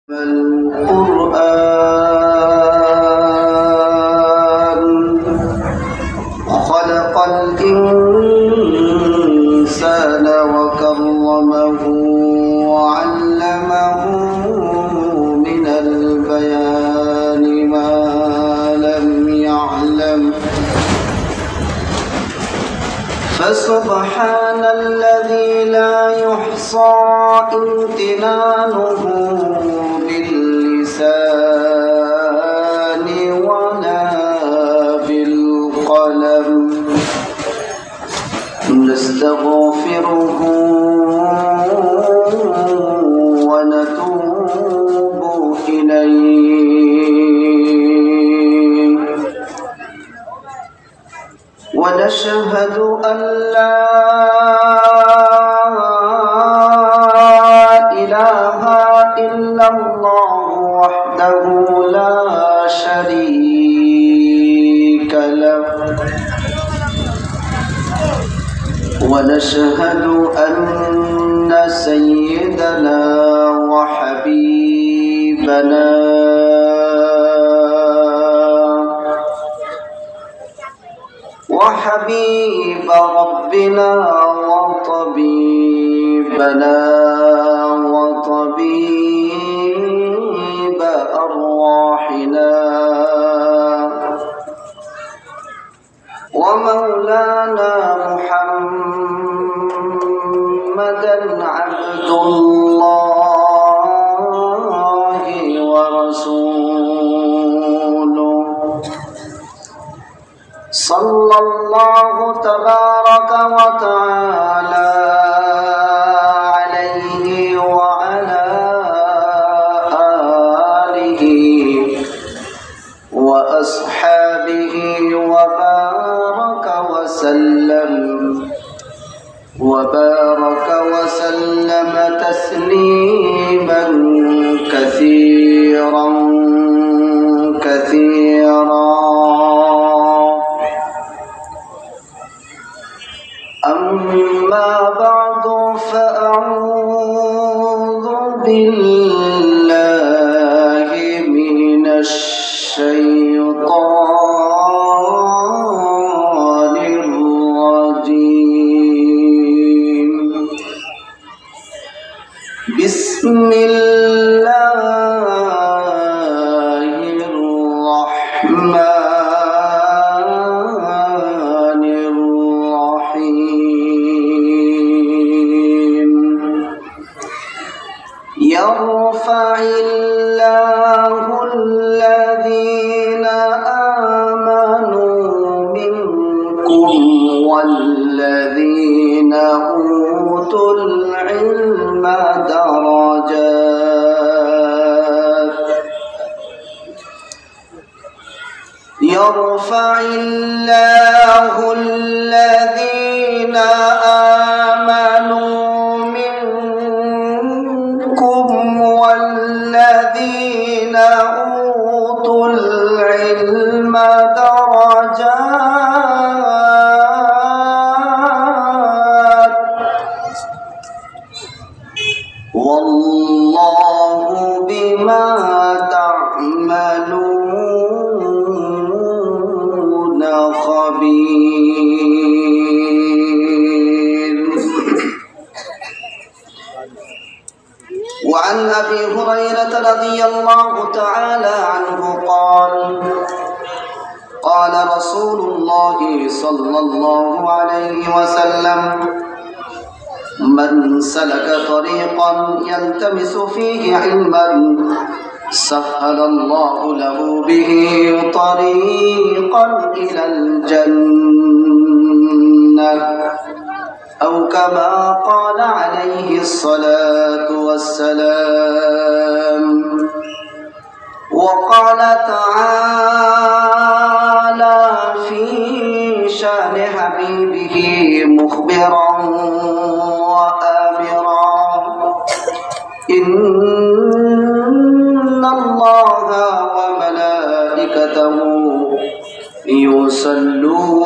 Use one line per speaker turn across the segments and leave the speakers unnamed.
القرآن خلق الإنسان وكرمه وعلمه من البيان ما لم يعلم فسبحان الذي لا يحصى امتنانه باللسان ولا بالقلم نستغفره ونتوب إليه ونشهد أن لا إله إلا الله وحده لا شريك له ونشهد أن سيدنا وحبيبنا وحبيب ربنا وطبيبنا وطبيب أرواحنا ومولانا محمدا عبد الله ورسوله صلى الله تبارك وتعالى عليه وعلى آله وأصحابه وبارك وسلم تسليما كثيرا أما بعد فأعوذ بالله من الشيطان الرجيم بسم الله الرحمن الرحيم يرفع الله الذين آمنوا منكم والذين أوتوا العلم درجات يرفع الله الذين آمنوا منكم والذين أوتوا العلم درجات والله بما تعملون خبير. وعن أبي هريرة رضي الله تعالى عنه قال قال رسول الله صلى الله عليه وسلم من سلك طريقا يلتمس فيه علما سهل الله له به طريقا إلى الجنة أو كما قال عليه الصلاة والسلام. وقال تعالى في شأن حبيبه مخبرا وآمرا إن الله وملائكته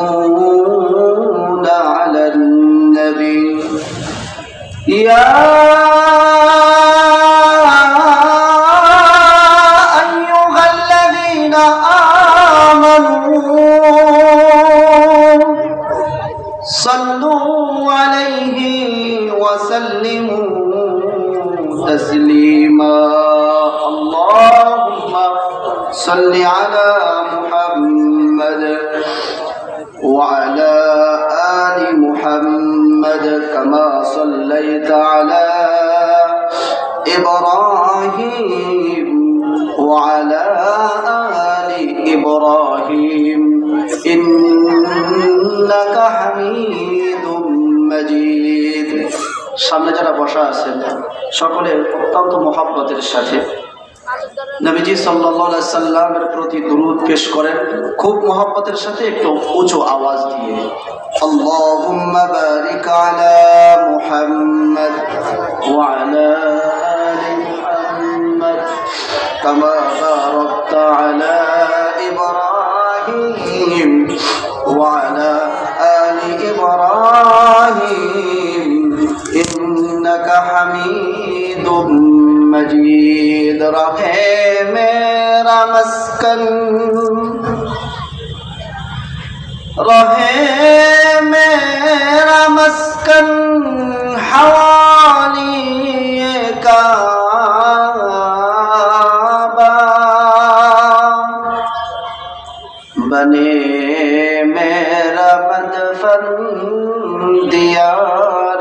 يصلون على النبي يا صل على محمد وعلى آل محمد كما صليت على إبراهيم وعلى آل إبراهيم إنك حميد مجيد সামনে যারা বসা আছেন সকলে অত্যন্ত মহব্বতের সাথে নবীজি সাল্লাল্লাহু আলাইহি সাল্লামের প্রতি দুরূদ পেশ করেন খুব মহব্বতের সাথে একটু উঁচু আওয়াজ দিয়ে আল্লাহুম্মা বারিক আলা মুহাম্মদ ওয়া আলা আলি মুহাম্মদ কামা বারাকতা আলা ইব্রাহিম ওয়া আলা আলি ইব্রাহিম ইন্নাকা হামিদুম मजीद रहे मेरा मस्कन हवाली काबा बने मेरा मदफन दियार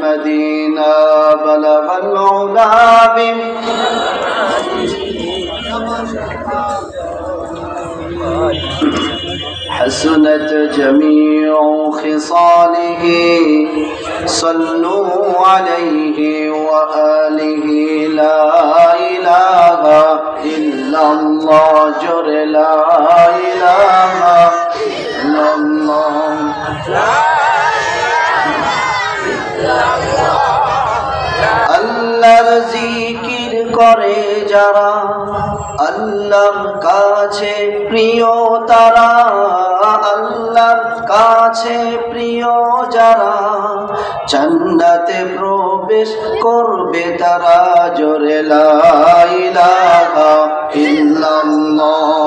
मदीना बलगल उला حسنت جميع خصاله صلوا عليه وآله لا إله إلا الله جر لا إله إلا الله আল্লাহর জিকির করে যারা আল্লাহর কাছে প্রিয় তারা আল্লাহর কাছে প্রিয় যারা জান্নাতে প্রবেশ করবে তারা জোরে লা ইলাহা ইল্লাল্লাহ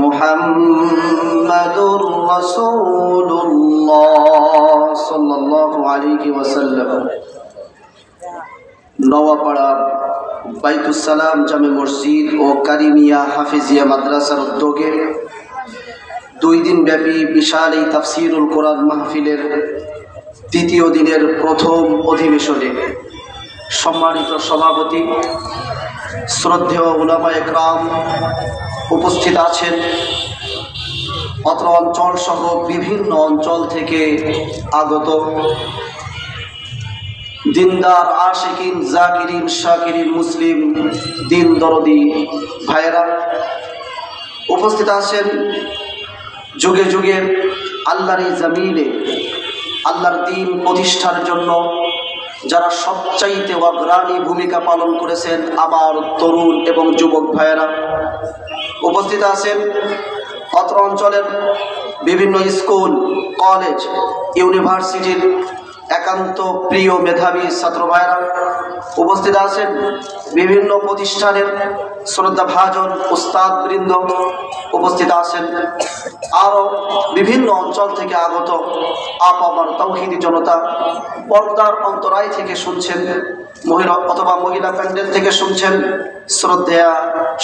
মুহাম্মাদুর রাসূলুল্লাহ সাল্লাল্লাহু আলাইহি ওয়াসাল্লাম। নওয়াপাড়া বাইতুস সালাম জামে মসজিদ ও কারিমিয়া হাফিজিয়া মাদ্রাসার উদ্যোগে 2 দিন ব্যাপী বিশাল এই তাফসীরুল কোরআন মাহফিলের তৃতীয় দিনের প্রথম অধিবেশনে সম্মানিত সভাপতি শ্রদ্ধেয় উলামায়ে কেরাম উপস্থিত আছেন। অত্র অঞ্চল সহ বিভিন্ন অঞ্চল থেকে আগত দিনদার আশিকিন জাকিরিন শাকিরিন মুসলিম দিন দরদি ভাইরা উপস্থিত আছেন। যুগে যুগে আল্লাহর এই জমিনে আল্লাহর দ্বীন প্রতিষ্ঠার জন্য যারা সবচাইতে অগ্রণী ভূমিকা পালন করেছেন আমার তরুণ এবং যুবক ভাইয়েরা উপস্থিত আছেন। অত্র অঞ্চলের বিভিন্ন স্কুল কলেজ ইউনিভার্সিটির একান্ত প্রিয় মেধাবী ছাত্র ভাইয়েরা উপস্থিত আছেন। বিভিন্ন প্রতিষ্ঠানের শ্রদ্ধাভাজন উস্তাদ বৃন্দ উপস্থিত আছেন। আরও বিভিন্ন অঞ্চল থেকে আগত আপামর তাওহীদি জনতা পর্দার অন্তরায় থেকে শুনছেন, মহিলা অথবা মহিলা প্যান্ডেল থেকে শুনছেন। শ্রদ্ধেয়া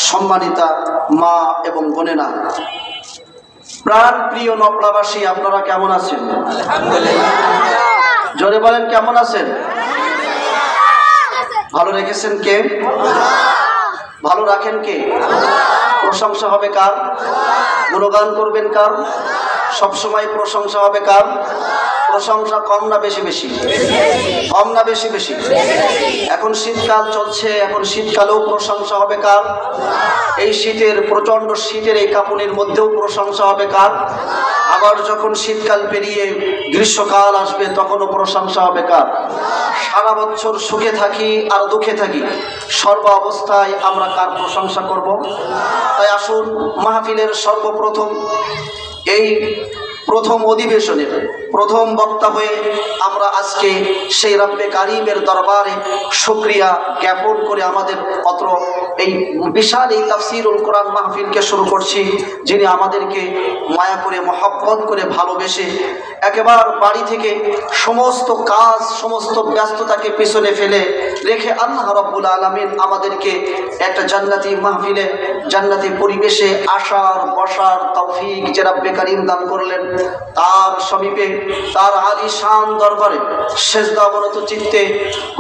সম্মানিতা মা এবং বোনেরা, প্রাণ প্রিয় নবলাবাসী, আপনারা কেমন আছেন? জোরে বলেন, কেমন আছেন? ভালো রেখেছেন কে? ভালো রাখেন কে? প্রশংসা হবে কার? গুণগান করবেন কার? সবসময় প্রশংসা হবে কার? প্রশংসা কম না বেশি বেশি? কম না বেশি বেশি? এখন শীতকাল চলছে, এখন শীতকালেও প্রশংসা হবে কার? এই শীতের, প্রচন্ড শীতের এই কাঁপুনির মধ্যেও প্রশংসা হবে কার? আবার যখন শীতকাল পেরিয়ে গ্রীষ্মকাল আসবে তখনও প্রশংসা হবে কার? সারা বছর সুখে থাকি আর দুঃখে থাকি, সর্ব অবস্থায় আমরা কার প্রশংসা করব? তাই আসুন মাহফিলের সর্বপ্রথম এই প্রথম অধিবেশনের প্রথম বক্তা হয়ে আমরা আজকে সেই রব্বে কারিমের দরবারে শুকরিয়া জ্ঞাপন করে আমাদের অত্র এই বিশাল এই তাফসীরুল কোরআন মাহফিলকে শুরু করছি, যিনি আমাদেরকে মায়া করে মহব্বত করে ভালোবেসে একেবারে বাড়ি থেকে সমস্ত কাজ সমস্ত ব্যস্ততাকে পিছনে ফেলে রেখে আল্লাহ রাব্বুল আলামিন আমাদেরকে একটা জান্নাতি মাহফিলে জান্নাতি পরিবেশে আসার বসার তৌফিক যে রব্বে কারিম দান করলেন, তার সমীপে তার আলিশান দরবারে সেজদা অবনত চিত্তে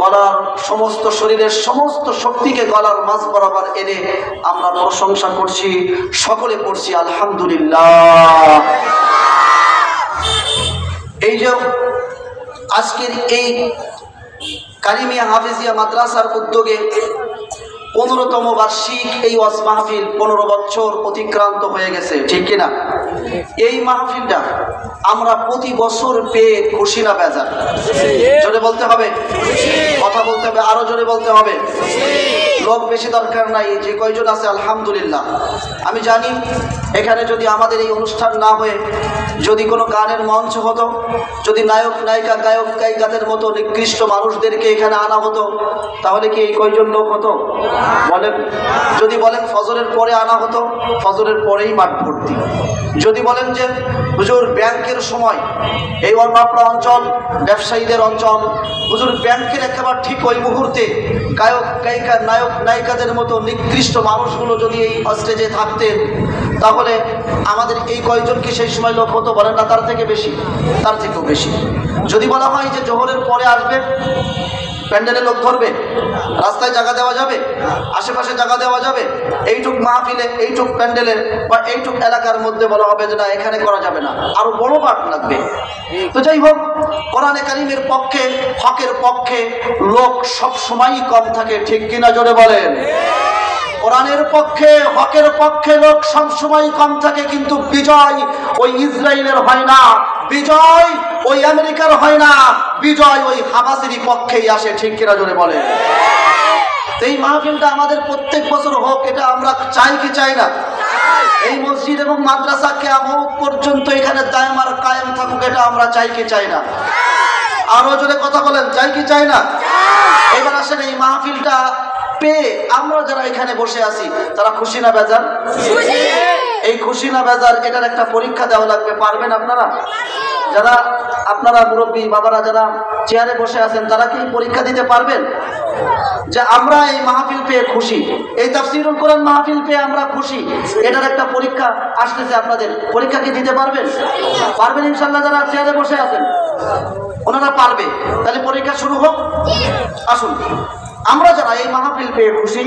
গলার সমস্ত শরীরের সমস্ত শক্তিকে গলার মাঝ বরাবর এনে আমরা প্রশংসা করছি, সকলে পড়ছি আলহামদুলিল্লাহ। এই যে আজকের এই কারিমিয়া হাফিজিয়া মাদ্রাসার উদ্যোগে 15তম বার্ষিক এই ওয়াজ মাহফিল 15 বছর অতিক্রান্ত হয়ে গেছে, ঠিক কিনা? এই মাহফিলটা আমরা প্রতি বছর পেয়ে খুশি না বেজার? জোরে বলতে হবে, কথা বলতে হবে, আরো জোরে বলতে হবে। লোক বেশি দরকার নাই, যে কয়জন আছে আলহামদুলিল্লাহ। আমি জানি এখানে যদি আমাদের এই অনুষ্ঠান না হয়ে যদি কোনো গানের মঞ্চ হতো, যদি নায়ক নায়িকা গায়ক গায়িকাদের মতো নিকৃষ্ট মানুষদেরকে এখানে আনা হতো, তাহলে কি এই কয়জন লোক হতো বলেন? যদি বলেন ফজরের পরে আনা হতো, ফজরের পরেই মাঠ ভর্তি। যদি বলেন যে হুজুর ব্যাংকের সময় এই অন্নপ্রা অঞ্চল ব্যবসায়ীদের অঞ্চল, হুজুর ব্যাংকের একেবারে ঠিক ওই মুহূর্তে গায়ক গায়িকা নায়ক নায়িকাদের মতো নিকৃষ্ট মানুষগুলো যদি এই স্টেজে থাকতেন, তাহলে আমাদের এই কয়জন কি সেই সময় লোক হতো বলেন না? তার থেকে বেশি, তার থেকেও বেশি। যদি বলা হয় যে জোহরের পরে আসবে, প্যান্ডেলে লোক ধরবে, রাস্তায় জায়গা দেওয়া যাবে, আশেপাশে জায়গা দেওয়া যাবে, এইটুক মাহফিলে এইটুক প্যান্ডেলে বা এইটুক এলাকার মধ্যে বলা হবে যে না এখানে করা যাবে না, আরো বড় মাঠ লাগবে। তো যাই হোক, কোরআনে কারিমের পক্ষে হকের পক্ষে লোক সব সময়ই কম থাকে, ঠিক কিনা জোরে বলেন? কোরআনের পক্ষে হকের পক্ষে লোক সবসময় কম থাকে, কিন্তু বিজয় ওই ইসরায়েলের হয় না, বিজয় ওই আমেরিকার হয় না, বিজয় ওই হামাসেরই পক্ষেই আসে, ঠিক কিনা জোরে বলে? এই মাহফিলটা আমাদের প্রত্যেক বছর হোক, এটা আমরা চাই কি চাই না? এই মসজিদ এবং মাদ্রাসা কিয়ামত পর্যন্ত এখানে দায়ম আর কায়েম থাকুক, এটা আমরা চাই কি চাই না? আরো জোরে কথা বলেন, চাই কি চাই না? এবার আসেন এই মাহফিলটা পেয়ে আমরা যারা এখানে বসে আছি তারা খুশি না বেজার? এই খুশি না বেজার এটার একটা পরীক্ষা দেওয়া লাগবে। পারবেন আপনারা? যারা আপনারা মুরব্বী বাবারা যারা চেয়ারে বসে আছেন, তারা কি পরীক্ষা দিতে পারবেন যে আমরা এই মাহফিল পেয়ে খুশি, এই তাফসীরুল কোরআন মাহফিল পেয়ে আমরা খুশি? এটার একটা পরীক্ষা আসতেছে আপনাদের, পরীক্ষা কি দিতে পারবেন? পারবেন ইনশাল্লাহ? যারা চেয়ারে বসে আছেন ওনারা পারবে। তাহলে পরীক্ষা শুরু হোক। আসুন, আমরা যারা এই মাহফিল পেয়ে খুশি,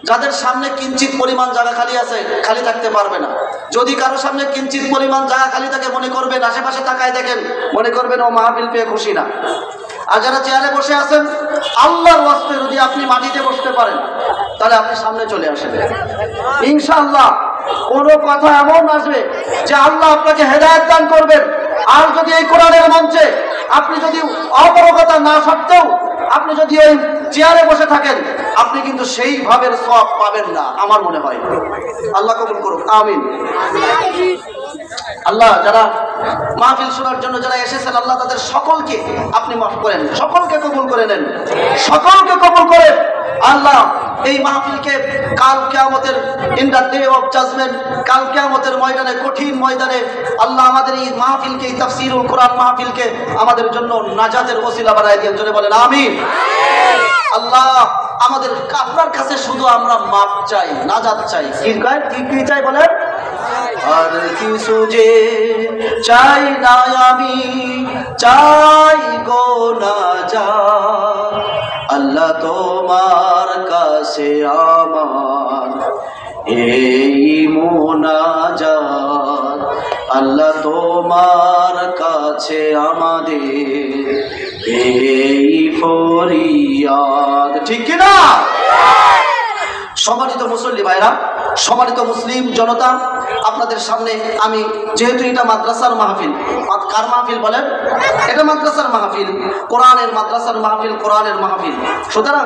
যাদের সামনে কিঞ্চিত পরিমাণ জায়গা খালি আছে, খালি থাকতে পারবে না, যদি কারো সামনে কিঞ্চিত পরিমাণ জায়গা খালি থাকে মনে করবেন, আশেপাশে তাকায় দেখেন, মনে করবেন ও মাহফিল পেয়ে খুশি না। আর যারা চেয়ারে বসে আছেন, আল্লাহর ওয়াস্তে যদি আপনি মাটিতে বসতে পারেন তাহলে আপনি সামনে চলে আসেন ইনশাআল্লাহ। কোনো কথা এমন আসবে যে আল্লাহ আপনাকে হেদায়েত দান করবেন। আর যদি এই কোরআনের মঞ্চে আপনি যদি অপরগতা না সত্ত্বেও আপনি যদি ওই চেয়ারে বসে থাকেন, আপনি কিন্তু সেইভাবে সওয়াব পাবেন না, আমার মনে হয়। আল্লাহ কবুল করুন, আমিন। আল্লাহ যারা মাহফিল শোনার জন্য যারা এসেছেন, আল্লাহ তাদের সকলকে আপনি মাফ করেন, সকলকে কবুল করে নেন, সকলকে কবুল করেন। আল্লাহ এই মাহফিলকে কাল কিয়ামতের in the day of judgement, কাল কিয়ামতের ময়দানে, কঠিন ময়দানে আল্লাহ আমাদের এই মাহফিলকে, এই তাফসীরুল কোরআন মাহফিলকে আমাদের জন্য নাজাতের ওসিলা বানায় দিন, জোরে বলেন আমিন। আল্লাহ আমাদের আপনার কাছে শুধু আমরা মাফ চাই, নাজাত চাই। কি চাই বলেন? আর কিছু যে চাই না আমি, চাই গো নাজাত। আল্লাহ তোমার কাছে আমার এই মুনাজাত, আল্লাহ তোমার কাছে আমাদের এই ফরিয়াদ, ঠিক কিনা? সম্মানিত মুসল্লি ভাইরা, সম্মানিত মুসলিম জনতা, আপনাদের সামনে আমি যেহেতু এটা মাদ্রাসার মাহফিল, কার মাহফিল বলেন? এটা মাদ্রাসার মাহফিল, কোরআনের মাদ্রাসার মাহফিল, কোরআনের মাহফিল। সুতরাং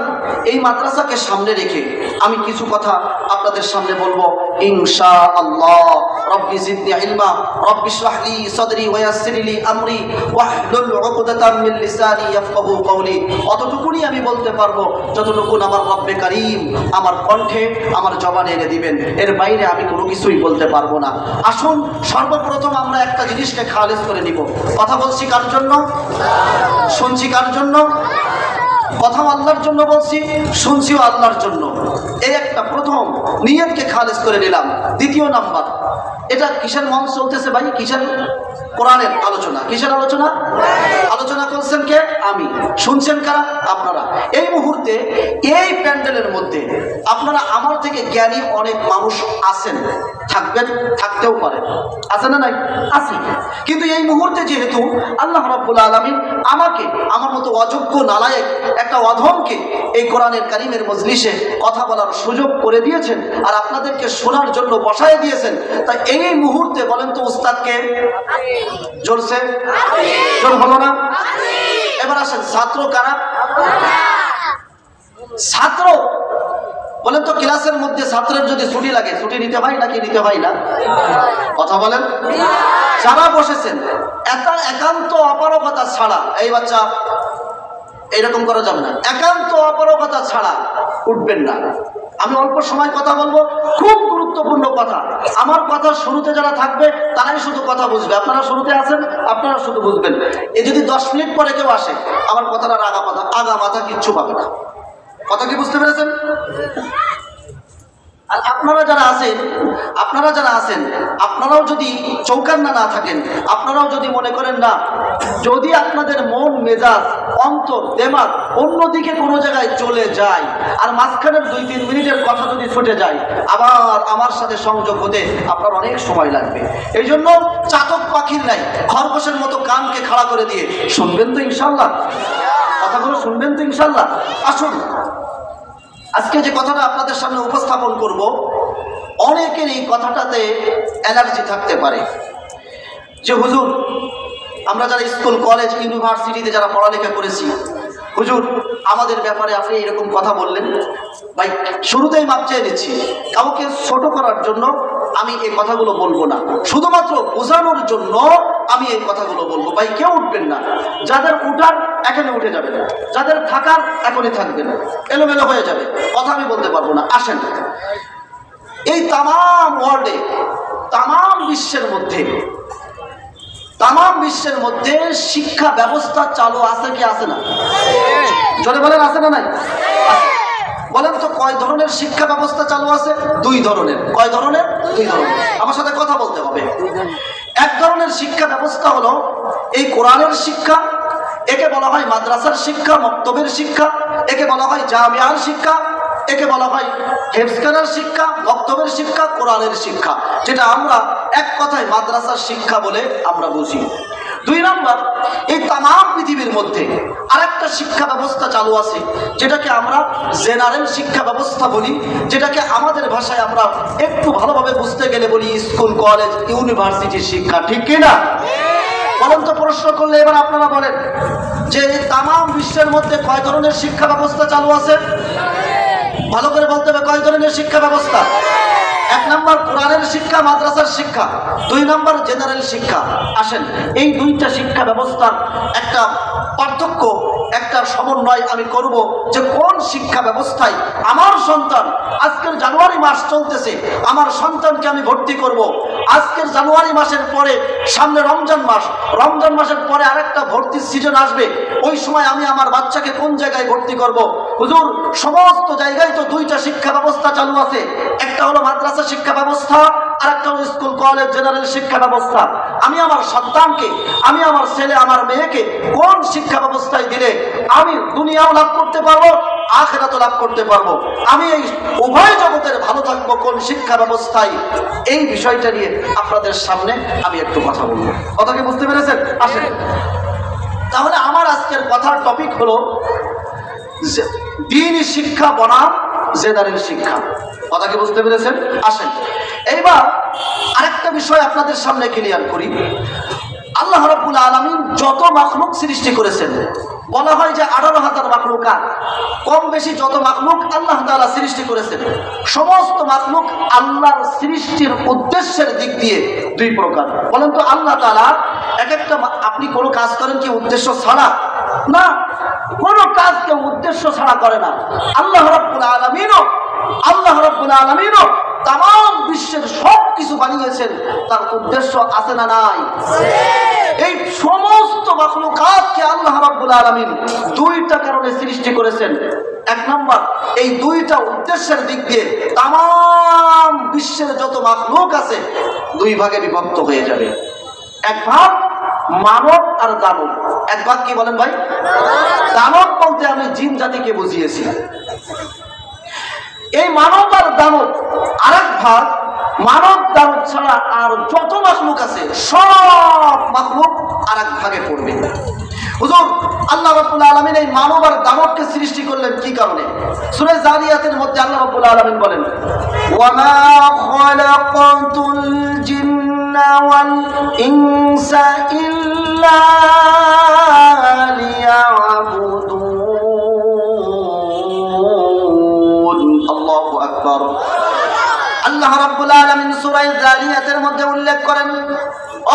এই মাদ্রাসাকে সামনে রেখে আমি কিছু কথা আপনাদের সামনে বলবো ইনশাআল্লাহ। রব্বি জিদনি ইলমা, রব্বি ইশরাহ লি সাদরি ওয়া ইয়াসসির লি আমরি ওয়াহলুল উকদাতাম মিন লিসানি ইয়াফকাহু কওলি। অতটুকুনি আমি বলতে পারবো যতটুকু আমার রব্বে কারীম আমার কণ্ঠে, আমার জবানে এনে দিবেন। এর বাইরে আমি কোনো কিছুই বলতে পারবো না। আসুন সর্বপ্রথম আমরা একটা জিনিসকে খালেস করে নিব। কথা বলছি কার জন্য? শুনছি কার জন্য? কথাও আল্লাহর জন্য বলছি, শুনছিও আল্লাহর জন্য। এই একটা প্রথম নিয়তকে খালেস করে নিলাম। দ্বিতীয় নাম্বার, এটা কিসের মঞ্চ চলতেছে ভাই? কিসের? কোরআনের আলোচনা। কিসের আলোচনা? আলোচনা করছেন কে? আমি। শুনছেন কারা? আপনারা। এই মুহূর্তে এই প্যান্ডেলের মধ্যে আপনারা আমার থেকে জ্ঞানী অনেক মানুষ আছেন, থাকবেন, থাকতেও পারেন। আছে না নাই? আছে। কিন্তু এই মুহূর্তে যেহেতু আল্লাহ রাব্বুল আলামিন আমাকে, আমার মতো অযোগ্য নালায়েক একটা অধমকে এই কোরআনের কারীমের মজলিসে কথা বলার সুযোগ করে দিয়েছেন আর আপনাদেরকে শোনার জন্য বসায় দিয়েছেন, তাই এই মুহূর্তে বলেন তো উস্তাদকে জোরছে? জোর হলো না? এবার আসেন, ছাত্র কারা? ছাত্র বলেন তো ক্লাসের মধ্যে ছাত্রের যদি ছুটি লাগে, ছুটি নিতে হয় নাকি নিতে হয় না? কথা বলেন। যারা বসেছেন একান্ত অপারগতা ছাড়া, এই বাচ্চা এইরকম করা যাবে না, একান্ত অপারগতা ছাড়া উঠবেন না। আমি অল্প সময় কথা বলবো, খুব গুরুত্বপূর্ণ কথা। আমার কথা শুরুতে যারা থাকবে তারাই শুধু কথা বুঝবে। আপনারা শুরুতে আছেন, আপনারা শুধু বুঝবেন। এই যদি 10 মিনিট পরে কেউ আসে, আমার কথাটার আগা মাথা কিচ্ছু পাবে না। কথা কি বুঝতে পেরেছেন? আর আপনারা যারা আছেন আপনারাও যদি চৌকান্না না থাকেন, আপনারাও যদি মনে করেন না, যদি আপনাদের মন মেজাজ অন্তর দেমাগ অন্যদিকে কোনো জায়গায় চলে যায় আর মাঝখানের 2-3 মিনিটের কথা যদি ছুটে যায়, আবার আমার সাথে সংযোগ হতে আপনার অনেক সময় লাগবে। এই জন্য চাতক পাখির নাই খরগোশের মতো কানকে খাড়া করে দিয়ে শুনবেন তো ইনশাল্লাহ? কথাগুলো শুনবেন তো ইনশাল্লাহ? আসুন, আজকে যে কথাটা আপনাদের সামনে উপস্থাপন করব, অনেকের এই কথাটাতে অ্যালার্জি থাকতে পারে যে হুজুর, আমরা যারা স্কুল কলেজ ইউনিভার্সিটিতে যারা পড়ালেখা করেছি, হুজুর আমাদের ব্যাপারে আপনি এরকম কথা বললেন। ভাই শুরুতেই মাপ চেয়ে নিচ্ছি, কাউকে ছোট করার জন্য আমি এই কথাগুলো বলবো না, শুধুমাত্র বোঝানোর জন্য আমি এই কথাগুলো বলবো। ভাই কেউ উঠবেন না, যাদের উঠার এখানে উঠে যাবে না, যাদের থাকার এখনই থাকবে না, এলোমেলো হয়ে যাবে, কথা আমি বলতে পারবো না। আসেন, এই তামাম ওয়ার্ল্ডে, তামাম বিশ্বের মধ্যে শিক্ষা ব্যবস্থা চালু আছে কি আছে না? জোরে বলেন, আছে না নাই? বলেন তো কয় ধরনের শিক্ষা ব্যবস্থা চালু আছে? 2 ধরনের। কয় ধরনের? 2 ধরনের। আমার সাথে কথা বলতে হবে। এক ধরনের শিক্ষা ব্যবস্থা হলো এই কোরআনের শিক্ষা, একে বলা হয় মাদ্রাসার শিক্ষা, মক্তবের শিক্ষা, একে বলা হয় জামিয়ার শিক্ষা, একে বলা হয় হেফজখানার শিক্ষা, মক্তবের শিক্ষা, কোরআনের শিক্ষা, যেটা আমরা এক কথায় মাদ্রাসার শিক্ষা বলে আমরা বুঝি। 2 নম্বর, এই তামাম পৃথিবীর মধ্যে আরেকটা শিক্ষা ব্যবস্থা চালু আছে, যেটাকে আমরা জেনারেল শিক্ষা ব্যবস্থা বলি, যেটাকে আমাদের ভাষায় আমরা একটু ভালোভাবে বুঝতে গেলে বলি স্কুল কলেজ ইউনিভার্সিটির শিক্ষা, ঠিক কিনা? বলেন তো, প্রশ্ন করলে এবার আপনারা বলেন যে তামাম বিশ্বের মধ্যে কয় ধরনের শিক্ষা ব্যবস্থা চালু আছে? ভালো করে বলতে হবে, কয় ধরনের শিক্ষা ব্যবস্থা? 1 নম্বর কোরআনের শিক্ষা, মাদ্রাসার শিক্ষা। 2 নম্বর জেনারেল শিক্ষা। আসেন, এই 2টা শিক্ষা ব্যবস্থার একটা পার্থক্য, একটা সমন্বয় আমি করব যে কোন শিক্ষা ব্যবস্থায় আমার সন্তান, আজকের জানুয়ারি মাস চলতেছে, আমার সন্তানকে আমি ভর্তি করব। আজকের জানুয়ারি মাসের পরে সামনে রমজান মাস, রমজান মাসের পরে আরেকটা ভর্তির সিজন আসবে, ওই সময় আমি আমার বাচ্চাকে কোন জায়গায় ভর্তি করব? হুজুর, সমস্ত জায়গায় তো 2টা শিক্ষা ব্যবস্থা চালু আছে, একটা হলো মাদ্রাসা শিক্ষা ব্যবস্থা, আর একটা হলো স্কুল কলেজ জেনারেল শিক্ষা ব্যবস্থা। আমি আমার সন্তানকে, আমি আমার ছেলে আমার মেয়েকে কোন শিক্ষা ব্যবস্থায় দিলে আমি দুনিয়াও লাভ করতে পারবো, আখিরাতও লাভ করতে পারবো, আমি এই উভয় জগতের ভালো থাকতে থাকবো কোন শিক্ষা ব্যবস্থায়, এই বিষয়টা নিয়ে আপনাদের সামনে আমি একটু কথা বলবো। কথা কি বুঝতে পেরেছেন? আসেন, তাহলে আমার আজকের কথার টপিক হলো দ্বীনি শিক্ষা বনাম জেনারেল শিক্ষা। কথা কি বুঝতে পেরেছেন? আসেন, এইবার আরেকটা বিষয় আপনাদের সামনে ক্লিয়ার করি। আল্লাহ রাব্বুল আলামিন যত মাখলুক সৃষ্টি করেছেন, বলা হয় যে 18,000 মাখলুকাত, কম বেশি যত মাখলুক আল্লাহ তাআলা সৃষ্টি করেছেন, সমস্ত মাখলুক আল্লাহর সৃষ্টির উদ্দেশ্যের দিক দিয়ে দুই প্রকার। বলেন তো, আল্লাহ তাআলা এক একটা, আপনি কোনো কাজ করেন কি উদ্দেশ্য ছাড়া? না, কোনো কাজ কেউ উদ্দেশ্য ছাড়া করে না। আল্লাহ রাব্বুল আলামিনও তাম বিশ্বের সব কিছু বানিয়েছেন, তার উদ্দেশ্য আছে না নাই? এই সমস্ত মাখলুকাতকে আল্লাহ রাব্বুল আলামিন দুইটা কারণে সৃষ্টি করেছেন। এক নাম্বার, এই দুইটা উদ্দেশ্যের দিক দিয়ে তাম বিশ্বের যত মাখলুক আছে দুই ভাগে বিভক্ত হয়ে যাবে। এক ভাগ মানব আর দানব। এক ভাগ কি বলেন ভাই? দানব বলতে আমি জিন জাতিকে বুঝিয়েছি। এই মানব আর দানব আরেক ভাগ, মানব দানব ছাড়া আর যত মাখলুক আছে সব মাখলুক আরেক ভাগে পড়বে। হুজুর, আল্লাহ রাব্বুল আলামিন এই মানব আর দানবকে সৃষ্টি করলেন কি কারণে? সূরা যারিয়াতের মধ্যে আল্লাহ রাব্বুল আলামিন বলেন, ওয়া মা খালাকাতুল জিন্না ওয়াল ইনসা ইল্লা লিয়াবুদুন। আল্লাহু আকবার। আল্লাহ রাব্বুল আলামিন সূরা যারিয়াতের মধ্যে উল্লেখ করেন,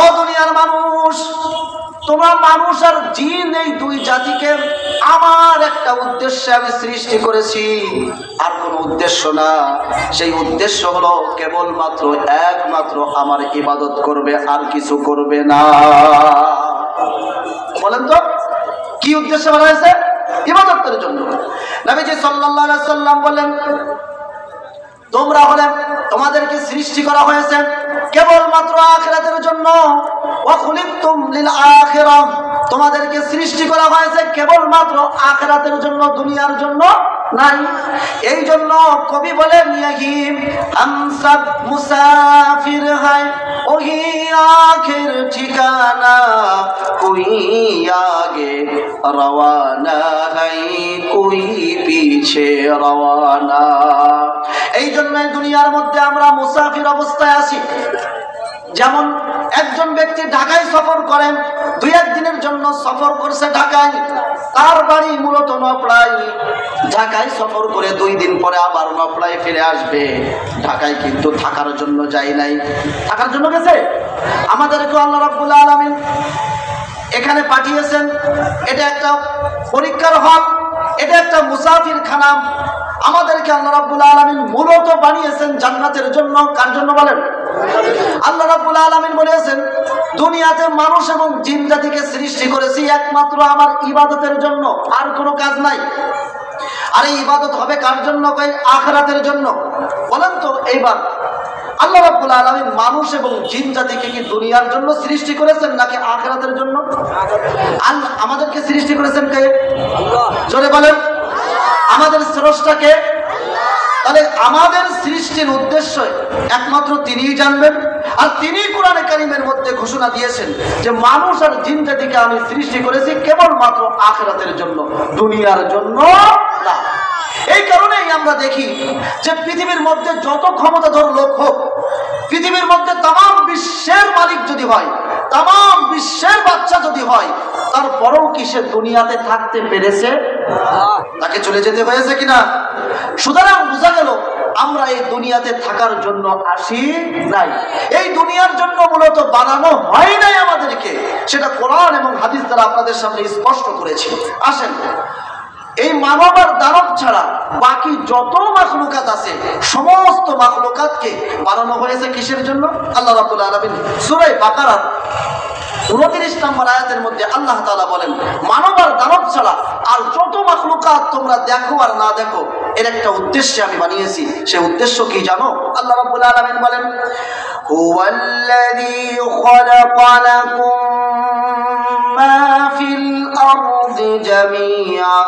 ও দুনিয়ার মানুষ, তোমরা মানুষ আর জিন এই দুই জাতিকে আমার একটা উদ্দেশ্যে আমি সৃষ্টি করেছি, আর কোনো উদ্দেশ্য না। সেই উদ্দেশ্য হলো কেবলমাত্র একমাত্র আমার ইবাদত করবে, আর কিছু করবে না। বলেন তো, কি উদ্দেশ্য বলা হয়েছে? ইবাদতের জন্য। নবীজি সাল্লাল্লাহু আলাইহি সাল্লাম বলেন, তোমরা হলে, তোমাদেরকে সৃষ্টি করা হয়েছে কেবলমাত্র আখিরাতের জন্য। ওয়া খুলিকতুম লিল আখিরাহ, তোমাদেরকে সৃষ্টি করা হয়েছে কেবলমাত্র আখিরাতের জন্য, দুনিয়ার জন্য নাই। এই জন্য কবি বলেন, ইহি হাম সব মুসাফির হ্যায় ওহি আখির ঠিকানা, কোই আগে রওয়ানা হ্যায় কোই পিছে রওয়ানা। এই জন্য দুনিয়ার মধ্যে আমরা মুসাফির অবস্থায় আছি। যেমন একজন ব্যক্তি ঢাকায় সফর করেন, 2-1 দিনের জন্য সফর করছে ঢাকায়, তার বাড়ি মূলত নপড়ায়। ঢাকায় সফর করে 2 দিন পরে আবার নপড়ায় ফিরে আসবে। ঢাকায় কিন্তু থাকার জন্য যায় নাই। থাকার জন্য গেছে? আমাদেরকে আল্লাহ রাব্বুল আলামিন এখানে পাঠিয়েছেন। এটা একটা পরীক্ষার হল, এটা একটা মুসাফির খানা। আমাদেরকে আল্লাহ রাব্বুল আলামিন মূলত বানিয়েছেন জান্নাতের জন্য। কার জন্য বলেন? আল্লাহ রাব্বুল আলামিন বলেছেন, দুনিয়াতে মানুষ এবং জিন জাতিকে সৃষ্টি করেছি একমাত্র আমার ইবাদতের জন্য, আর কোনো কাজ নাই। আর এই ইবাদত হবে কার জন্য? আখিরাতের জন্য। বলেন তো, এইবার আল্লাহ রাব্বুল আলামিন মানুষ এবং জিন জাতিকে কি দুনিয়ার জন্য সৃষ্টি করেছেন নাকি আখিরাতের জন্য? আল্লাহ আমাদেরকে সৃষ্টি করেছেন কে? আল্লাহ। জোরে বলেন, আমাদের স্রষ্টাকে। তাহলে আমাদের সৃষ্টির উদ্দেশ্য একমাত্র তিনিই জানবেন। আর তিনি কোরআনে কারীমের মধ্যে ঘোষণা দিয়েছেন যে মানুষ আর জিন জাতিকে আমি সৃষ্টি করেছি কেবলমাত্র আখিরাতের জন্য, দুনিয়ার জন্য না। এই কারণেই আমরা দেখি যে পৃথিবীর মধ্যে যত ক্ষমতাধর লোক হোক, পৃথিবীর মধ্যে তাম বিশ্বের মালিক যদি হয়, তাম বিশ্বের বাচ্চা যদি হয়, তারপরেও কি সে দুনিয়াতে থাকতে পেরেছে? তাকে চলে যেতে হয়েছে কিনা? সুতরাং বোঝা গেল আমরা এই দুনিয়াতে থাকার জন্য আসি নাই। এই দুনিয়ার জন্য মূলত বানানো হয় নাই আমাদেরকে। সেটা কোরআন এবং হাদিস দ্বারা আপনাদের সামনে স্পষ্ট করেছি। আসেন, এই মানব আর দানব ছাড়া বাকি যত মাখলুকাত আছে সমস্ত মাখলুকাতকে বানানো হয়েছে কিসের জন্য? আল্লাহ রাব্বুল আলামিন সূরা বাকারার 29 নম্বর আয়াতের মধ্যে আল্লাহ তাআলা বলেন, মানব আর দানব ছাড়া আর যত মাখলুকাত তোমরা দেখো আর না দেখো, এর একটা উদ্দেশ্যে আমি বানিয়েছি। সেই উদ্দেশ্য কি জানো? আল্লাহ রাব্বুল আলামিন বলেন, হুয়াল্লাযী খালাকা লাকুম মা ফিল الأرض جميعا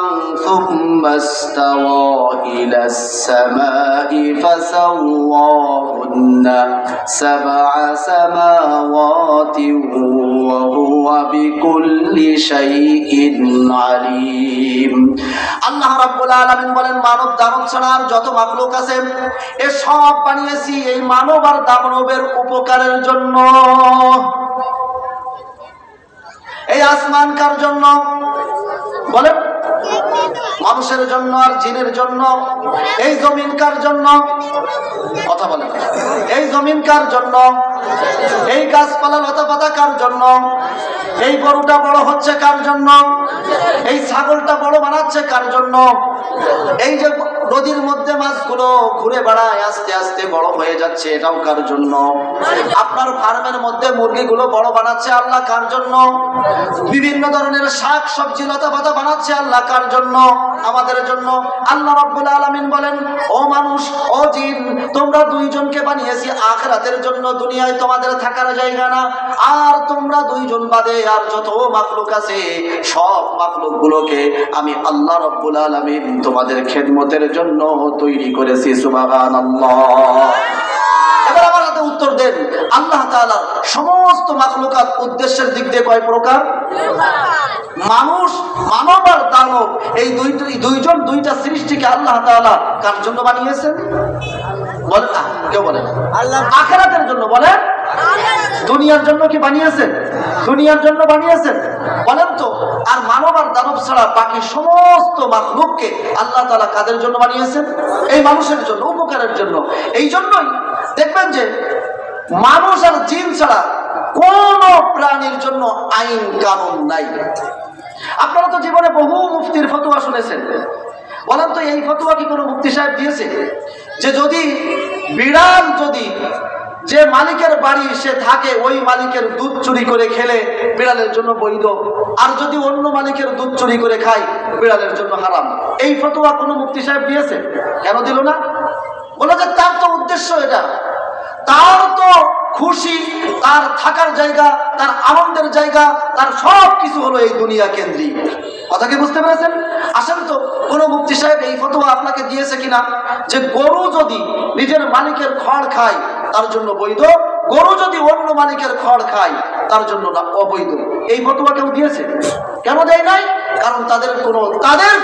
ثم استوى إلى السماء فسواهن سبع سماوات وهو بكل شيء عليم আল্লাহ রাব্বুল আলামিন বলেন, মানব দানব ছাড়া আর যত মাখলুক আছে এ সব বানিয়েছি এই মানব আর দানবের উপকারের জন্য। এই আসমান কার জন্য বলেন? মানুষের জন্য আর জিনের জন্য। এই জমিন কার জন্য? কথা বলেন। এই জমিন কার জন্য? এই গাছপালা লতা পাতা কার জন্য? এই গরুটা বড় হচ্ছে কার জন্য? এই ছাগলটা বড় বানাচ্ছে কার জন্য? এই যে নদীর মধ্যে মাছগুলো ঘুরে বেড়ায় আস্তে আস্তে বড় হয়ে যাচ্ছে এটাও কার জন্য? আপনার ফার্মের মধ্যে মুরগিগুলো বড় বানাচ্ছে আল্লাহ কার জন্য? বিভিন্ন ধরনের শাক সবজি লতা পাতা বানাচ্ছে আল্লাহ কার জন্য? আমাদের জন্য। আল্লাহ রাব্বুল আলামিন বলেন, ও মানুষ ও জিন, তোমরা দুইজনকে বানিয়েছি আখিরাতের জন্য, দুনিয়ায় তোমাদের থাকার জায়গা না। আর তোমরা দুইজন বাদে আর যত মাখলুক আছে সব মাখলুক গুলোকে আমি আল্লাহ রাব্বুল আলামিন তোমাদের খেদমতের জন্য তৈরি করেছি। সুবহানাল্লাহ। এবার আমার হাতে উত্তর দেন, আল্লাহ তাআলা সমস্ত মাখলুকাত উদ্দেশ্যের দিক দিয়ে কয় প্রকার? মানুষ, মানব আর দানব, এই দুইজন দুইটা সৃষ্টিকে আল্লাহ তাআলা কার জন্য বানিয়েছেন? বলেন না, কেউ বলেন আখিরাতের জন্য। বলেন দুনিয়ার জন্য কি বানিয়েছেন? দুনিয়ার জন্য বানিয়েছেন বলেন তো। আর মানব আর দানব ছাড়া বাকি সমস্ত মাখলুককে আল্লাহ তাআলা কাদের জন্য বানিয়েছেন? এই মানুষের জন্য, উপকারের জন্য। এই জন্যই দেখবেন যে মানুষ আর জিন ছাড়া কোন প্রাণীর জন্য আইন কানুন নাই। আপনারা তো জীবনে বহু মুফতির ফতোয়া শুনেছেন। বলেন তো এই ফতোয়া কি কোনো মুফতি সাহেব দিয়েছে যে যদি বিড়াল যদি যে মালিকের বাড়ি সে থাকে ওই মালিকের দুধ চুরি করে খেলে বিড়ালের জন্য বৈধ, আর যদি অন্য মালিকের দুধ চুরি করে খায় বিড়ালের জন্য হারাম? এই ফতোয়া কোনো মুফতি সাহেব দিয়েছে? কেন দিল না? বলে যে তার তো উদ্দেশ্য এটা, তার তো খুশি, তার থাকার জায়গা, তার আনন্দের জায়গা, তার সব কিছু হলো এই দুনিয়া কেন্দ্রিক। কথা কি বুঝতে পেরেছেন? আসেন তো কোনো মুফতি সাহেব এই ফতোয়া আপনাকে দিয়েছে কিনা যে গরু যদি নিজের মালিকের খড় খায় তার জন্য বৈধ, গরু যদি অন্য মালিকের খড় খায় তার জন্য না অবৈধ? এই ফতোয়া কেউ দিয়েছে? কেন দেয় নাই? কারণ তাদের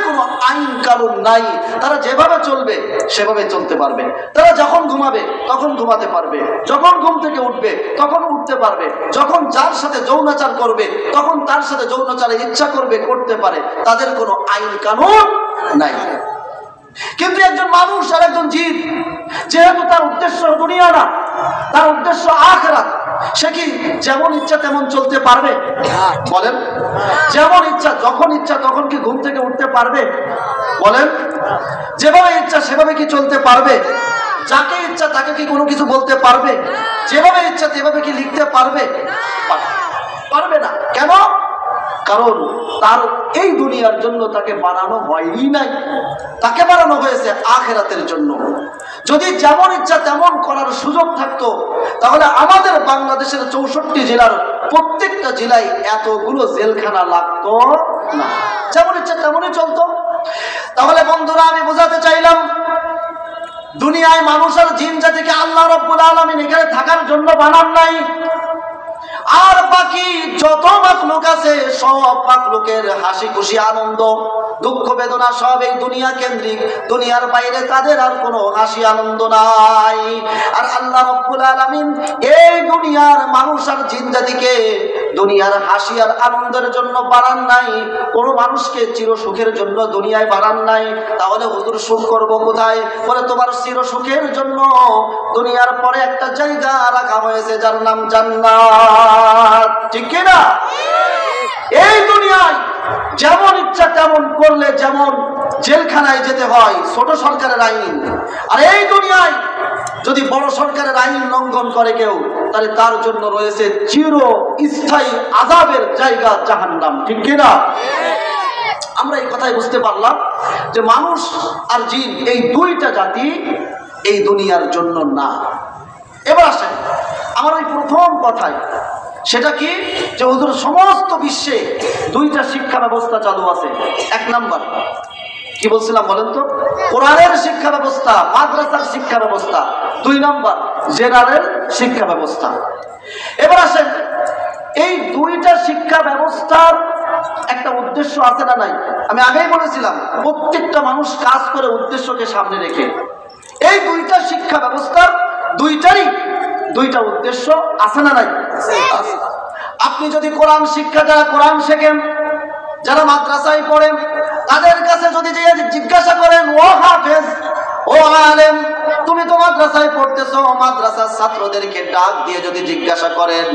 কোনো আইন কানুন নাই। তারা যেভাবে চলবে সেভাবে চলতে পারবে। তারা যখন ঘুমাবে তখন ঘুমাতে পারবে, যখন ঘুম থেকে উঠবে তখন উঠতে পারবে, যখন যার সাথে যৌনাচার করবে তখন তার সাথে যৌনাচারের ইচ্ছা করবে করতে পারে। তাদের কোনো আইন কানুন নাই। কিন্তু একজন মানুষ আর একজন জিন, যেহেতু তার উদ্দেশ্য দুনিয়া না, তার উদ্দেশ্য আখিরাত, সে কি যেমন ইচ্ছা তেমন চলতে পারবে? বলেন যেমন ইচ্ছা যখন ইচ্ছা তখন কি ঘুম থেকে উঠতে পারবে? বলেন যেভাবে ইচ্ছা সেভাবে কি চলতে পারবে? যাকে ইচ্ছা তাকে কি কোনো কিছু বলতে পারবে? যেভাবে ইচ্ছা সেভাবে কি লিখতে পারবে? পারবে না। কেন? কারণ তার এই দুনিয়ার জন্য তাকে বানানো হয়ই নাই, তাকে বানানো হয়েছে আখিরাতের জন্য। যদি যেমন ইচ্ছা তেমন করার সুযোগ থাকতো তাহলে আমাদের বাংলাদেশের 64 জেলার প্রত্যেকটা জেলায় এতগুলো জেলখানা লাগতো না, যেমন ইচ্ছা তেমনই চলতো। তাহলে বন্ধুরা আমি বোঝাতে চাইলাম, দুনিয়ায় মানুষ আর জিন জাতিকে আল্লাহ রাব্বুল আলামিন এখানে থাকার জন্য বানান নাই। আর বাকি যত মাখলুক আছে সব মাখলুকের হাসি খুশি আনন্দ দুঃখ বেদনা সব এই দুনিয়া কেন্দ্রিক। দুনিয়ার বাইরে তাদের আর কোনো হাসি আনন্দ নাই। আর আল্লাহ রাব্বুল আলামিন এই দুনিয়ার মানুষ আর জিন জাতিকে দুনিয়ার হাসি আর আনন্দের জন্য বানান নাই, কোনো মানুষকে চির সুখের জন্য দুনিয়ায় বানান নাই। তাহলে হুজুর সুখ করবো কোথায়? বলে তোমার চির সুখের জন্য দুনিয়ার পরে একটা জায়গা রাখা হয়েছে যার নাম জান্নাত। ঠিক কি না? এই দুনিয়ায় যেমন ইচ্ছা তেমন করলে যেমন জেলখানায় যেতে হয়, ছোট সরকারের আইন। আর এই দুনিয়ায় যদি বড় সরকারের আইন লঙ্ঘন করে কেউ, তাহলে তার জন্য রয়েছে চির স্থায়ী আযাবের জায়গা জাহান্নাম। ঠিক কি না? আমরা এই কথাই বুঝতে পারলাম যে মানুষ আর জিন এই দুইটা জাতি এই দুনিয়ার জন্য না। এবার আসেন আমার ওই প্রথম কথায়, সেটা কি? যে হুজুর সমস্ত বিশ্বে দুইটা শিক্ষা ব্যবস্থা চালু আছে। এক নাম্বার কি বলছিলাম বলেন তো? কোরআনের শিক্ষা ব্যবস্থা, মাদ্রাসার শিক্ষা ব্যবস্থা। দুই নাম্বার জেনারেল শিক্ষা ব্যবস্থা। এবার আসেন, এই দুইটা শিক্ষা ব্যবস্থার একটা উদ্দেশ্য আছে না নাই? আমি আগেই বলেছিলাম প্রত্যেকটা মানুষ কাজ করে উদ্দেশ্যকে সামনে রেখে। এই দুইটা শিক্ষা ব্যবস্থার দুইটারই দুইটা উদ্দেশ্য আছে না নাই? আপনি যদি কোরআন শিক্ষা, যারা কোরআন শেখেন, যারা মাদ্রাসায় পড়েন, তাদের কাছে যদি জিজ্ঞাসা করেন, ও হাফেজ, ও আলেম, তুমি তো মাদ্রাসায় পড়তেছো, মাদ্রাসার ছাত্রদেরকে ডাক দিয়ে যদি জিজ্ঞাসা করেন,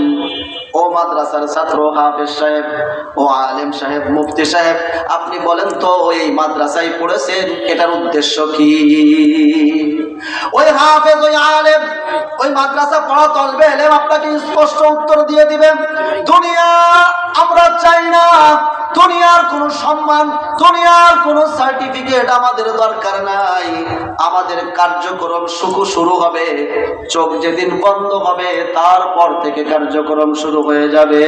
ও মাদ্রাসার ছাত্র হাফেজ সাহেব, ও আলেম সাহেব, মুফতি সাহেব, আপনি বলেন তো এই মাদ্রাসায় পড়েছেন, এটার উদ্দেশ্য কি? ওই হাফেজ, ওই আলেম, ওই মাদ্রাসা পড়া তলবে এলেম আপনাকে স্পষ্ট উত্তর দিয়ে দিবেন, দুনিয়া আমরা চাই না, দুনিয়ার কোনো সম্মান, দুনিয়ার কোনো সার্টিফিকেট আমাদের দরকার নাই। আমাদের কার্যক্রম শুরু হবে চোখ যেদিন বন্ধ হবে, তারপর থেকে কার্যক্রম শুরু হয়ে যাবে।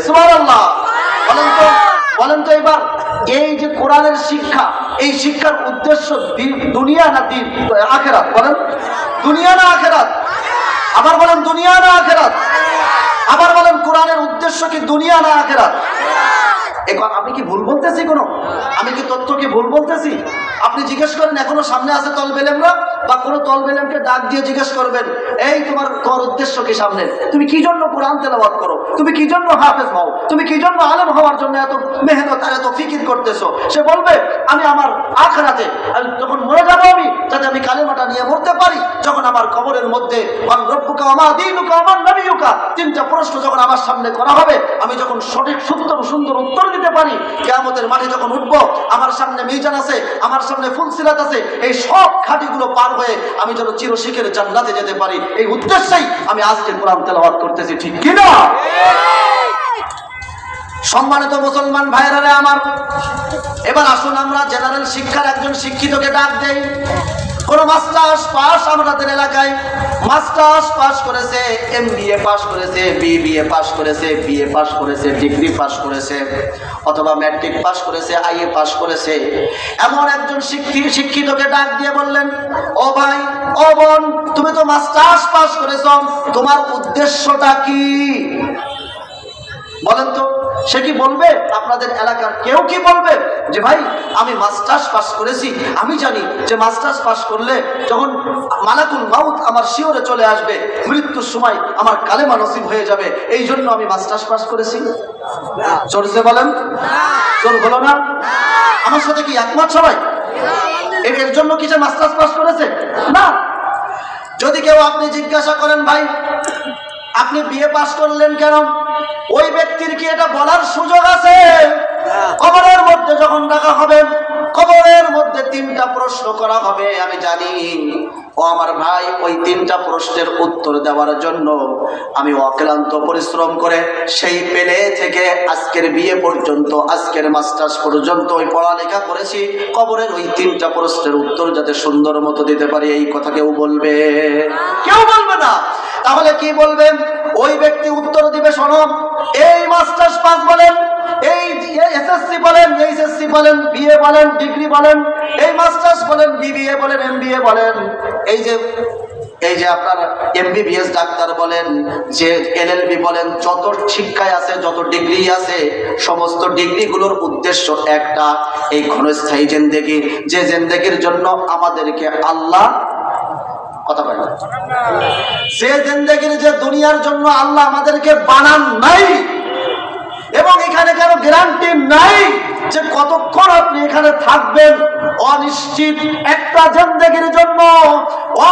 সুবহানাল্লাহ। বলেন তো এবার এই যে কোরআনের শিক্ষা, এই শিক্ষার উদ্দেশ্য দুনিয়া না দিন আখেরাত? বলেন দুনিয়া না আখেরাত? আবার বলেন দুনিয়া না আখেরাত? আবার বলেন কোরআনের উদ্দেশ্য কি দুনিয়া না আখেরাত? এখন আমি কি ভুল বলতেছি? আমি কি তথ্য কি ভুল বলতেছি? আপনি জিজ্ঞেস করেন, এখনো সামনে আছে তলবেলেমরা, বা কোনো তলবেলেমকে ডাক দিয়ে জিজ্ঞেস করবেন, এই তোমার উদ্দেশ্য কি সামনে? তুমি কি জন্য কোরআন তেলাওয়াত করো? তুমি কি জন্য হাফেজ হও? তুমি কি জন্য আলেম হওয়ার জন্য এত মেহনত আর এত ফিকির করতেছো? সে বলবে, আমি আমার আখিরাতে যখন মরে যাবো, আমি যাতে আমি কালেমাটা নিয়ে মরতে পারি, যখন আমার কবরের মধ্যে মান রব্বুকা ওয়া মা দীনুকা ওয়া মান নবিয়ুকা, তিনটা প্রশ্ন যখন আমার সামনে করা হবে, আমি যখন সঠিক সুন্দর উত্তর দিতে পারি, কিয়ামতের মাঠে যখন উঠবো, আমার সামনে মিজান আছে, আমার সামনে ফুলসিরাত আছে, এই সব ঘাটিগুলো পার হয়ে আমি যেন চিরশিখের জান্নাতে যেতে পারি, এই উদ্দেশ্যেই আমি আজকে কোরআন তেলাওয়াত করতেছি, ঠিক কি না? সম্মানিত মুসলমান ভাইরা আমার, এবার আসুন আমরা জেনারেল শিক্ষার একজন শিক্ষিতকে ডাক দেই। কোন মাস্টার্স পাস আমাদের এলাকায় মাস্টার্স পাস করেছে, MBA পাস করেছে, BBA পাস করেছে, BA পাস করেছে, ডিগ্রি পাস করেছে, অথবা ম্যাট্রিক পাস করেছে, IA পাস করেছে, এমন একজন শিক্ষিতকে ডাক দিয়ে বললেন, ও ভাই, ও বোন, তুমি তো মাস্টার্স পাস করেছো, তোমার উদ্দেশ্যটা কি? বলেন তো। সে কি বলবে? আপনাদের এলাকার কেউ কি বলবে যে ভাই আমি মাস্টার্স পাস করেছি, আমি জানি যে মাস্টার্স পাস করলে যখন মালাকুল মাউত আমার শিওরে চলে আসবে, মৃত্যুর সময় আমার কালেমা নসিব হয়ে যাবে, এই জন্য আমি মাস্টার্স পাস করেছি? জোরসে বলেন, জোর হলো না? আমার সাথে কি একমত সবাই? এর জন্য কি যে মাস্টার্স পাস করেছে? না। যদি কেউ আপনি জিজ্ঞাসা করেন, ভাই আপনি BA পাস করলেন কেন, ওই ব্যক্তির কি এটা বলার সুযোগ আছে? কবরের মধ্যে যখন ডাকা হবে, কবরের মধ্যে তিনটা প্রশ্ন করা হবে, আমি জানি ও আমার ভাই ওই তিনটা প্রশ্নের উত্তর দেওয়ার জন্য আমি অক্লান্ত পরিশ্রম করে সেই পেলে থেকে আজকের BA পর্যন্ত, আজকের মাস্টার্স পর্যন্ত ওই পড়ালেখা করেছি, কবরের ওই তিনটা প্রশ্নের উত্তর যাতে সুন্দর মতো দিতে পারি, এই কথা কেউ বলবে? কেউ বলবে না। তাহলে কি বলবেন? ওই ব্যক্তি উত্তর দিবে, শোনো, এই মাস্টার্স পাস বলেন, এই SSC বলেন, HSC বলেন, BA বলেন, ডিগ্রি বলেন, এই মাস্টার্স বলেন, BBA বলেন, MBA বলেন, এই যে আপনার MBBS ডাক্তার বলেন, যে LLB বলেন, যত শিক্ষায় আছে, যত ডিগ্রি আছে, সমস্ত ডিগ্রিগুলোর উদ্দেশ্য একটা, এই ক্ষণস্থায়ী জিন্দেগি, যে জিন্দেগির জন্য আমাদেরকে আল্লাহ কথা বলে, যে জিন্দেগির, যে দুনিয়ার জন্য আল্লাহ আমাদেরকে বানান নাই, এবং এখানে কেন গ্যারান্টি নাই যে কতক্ষণ আপনি এখানে থাকবেন, অনিশ্চিত একটা জিন্দেগির জন্য,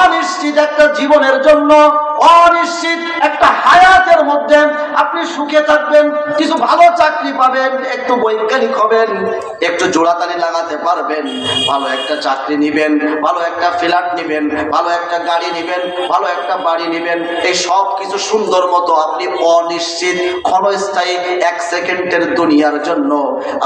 অনিশ্চিত একটা জীবনের জন্য, অনিশ্চিত একটা হায়াতের মধ্যে আপনি সুখে থাকবেন, কিছু ভালো চাকরি পাবেন, একটু বৈজ্ঞানিক হবেন, একটু জোড়াতালি লাগাতে পারবেন, ভালো একটা চাকরি নিবেন, ভালো একটা ফ্ল্যাট নিবেন, ভালো একটা গাড়ি নিবেন, ভালো একটা বাড়ি নিবেন, এই সব কিছু সুন্দর মতো আপনি অনিশ্চিত ক্ষণস্থায়ী এক সেকেন্ডের দুনিয়ার জন্য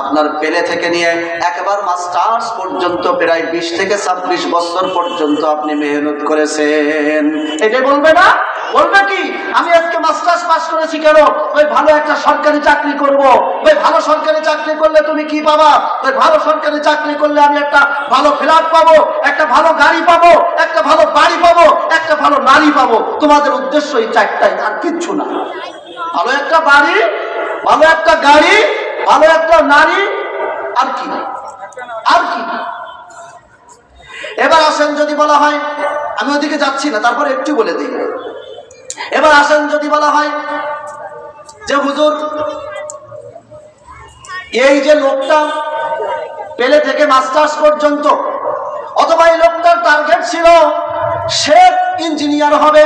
আপনার পেলে থেকে নিয়ে একবার মাস্টার্স পর্যন্ত প্রায় 20 থেকে 26 বছর পর্যন্ত আপনি মেহনত করেছেন, এটাই বলবে না? বলবে কি আমি আজকে মাস্টার্স পাস করেছি কেন, ওই ভালো একটা সরকারি চাকরি করব। ওই ভালো সরকারি চাকরি করলে তুমি কি পাবা, ওই ভালো সরকারি চাকরি করলে আমি একটা ভালো ফ্ল্যাট পাবো, একটা ভালো গাড়ি পাবো, একটা ভালো বাড়ি পাবো, একটা ভালো নারী পাবো। তোমাদের উদ্দেশ্য এই চারটাই, আর কিচ্ছু না। ভালো একটা বাড়ি, ভালো একটা গাড়ি, ভালো একটা নারী, আর কি আর কি। এবার আসেন যদি বলা হয়, আমি ওদিকে যাচ্ছি না, তারপরে একটু বলে দিই। এবার আসেন যদি বলা হয় যে হুজুর এই যে লোকটা পেলে থেকে মাস্টার্স পর্যন্ত, অথবা এই লোকটার টার্গেট ছিল সে ইঞ্জিনিয়ার হবে,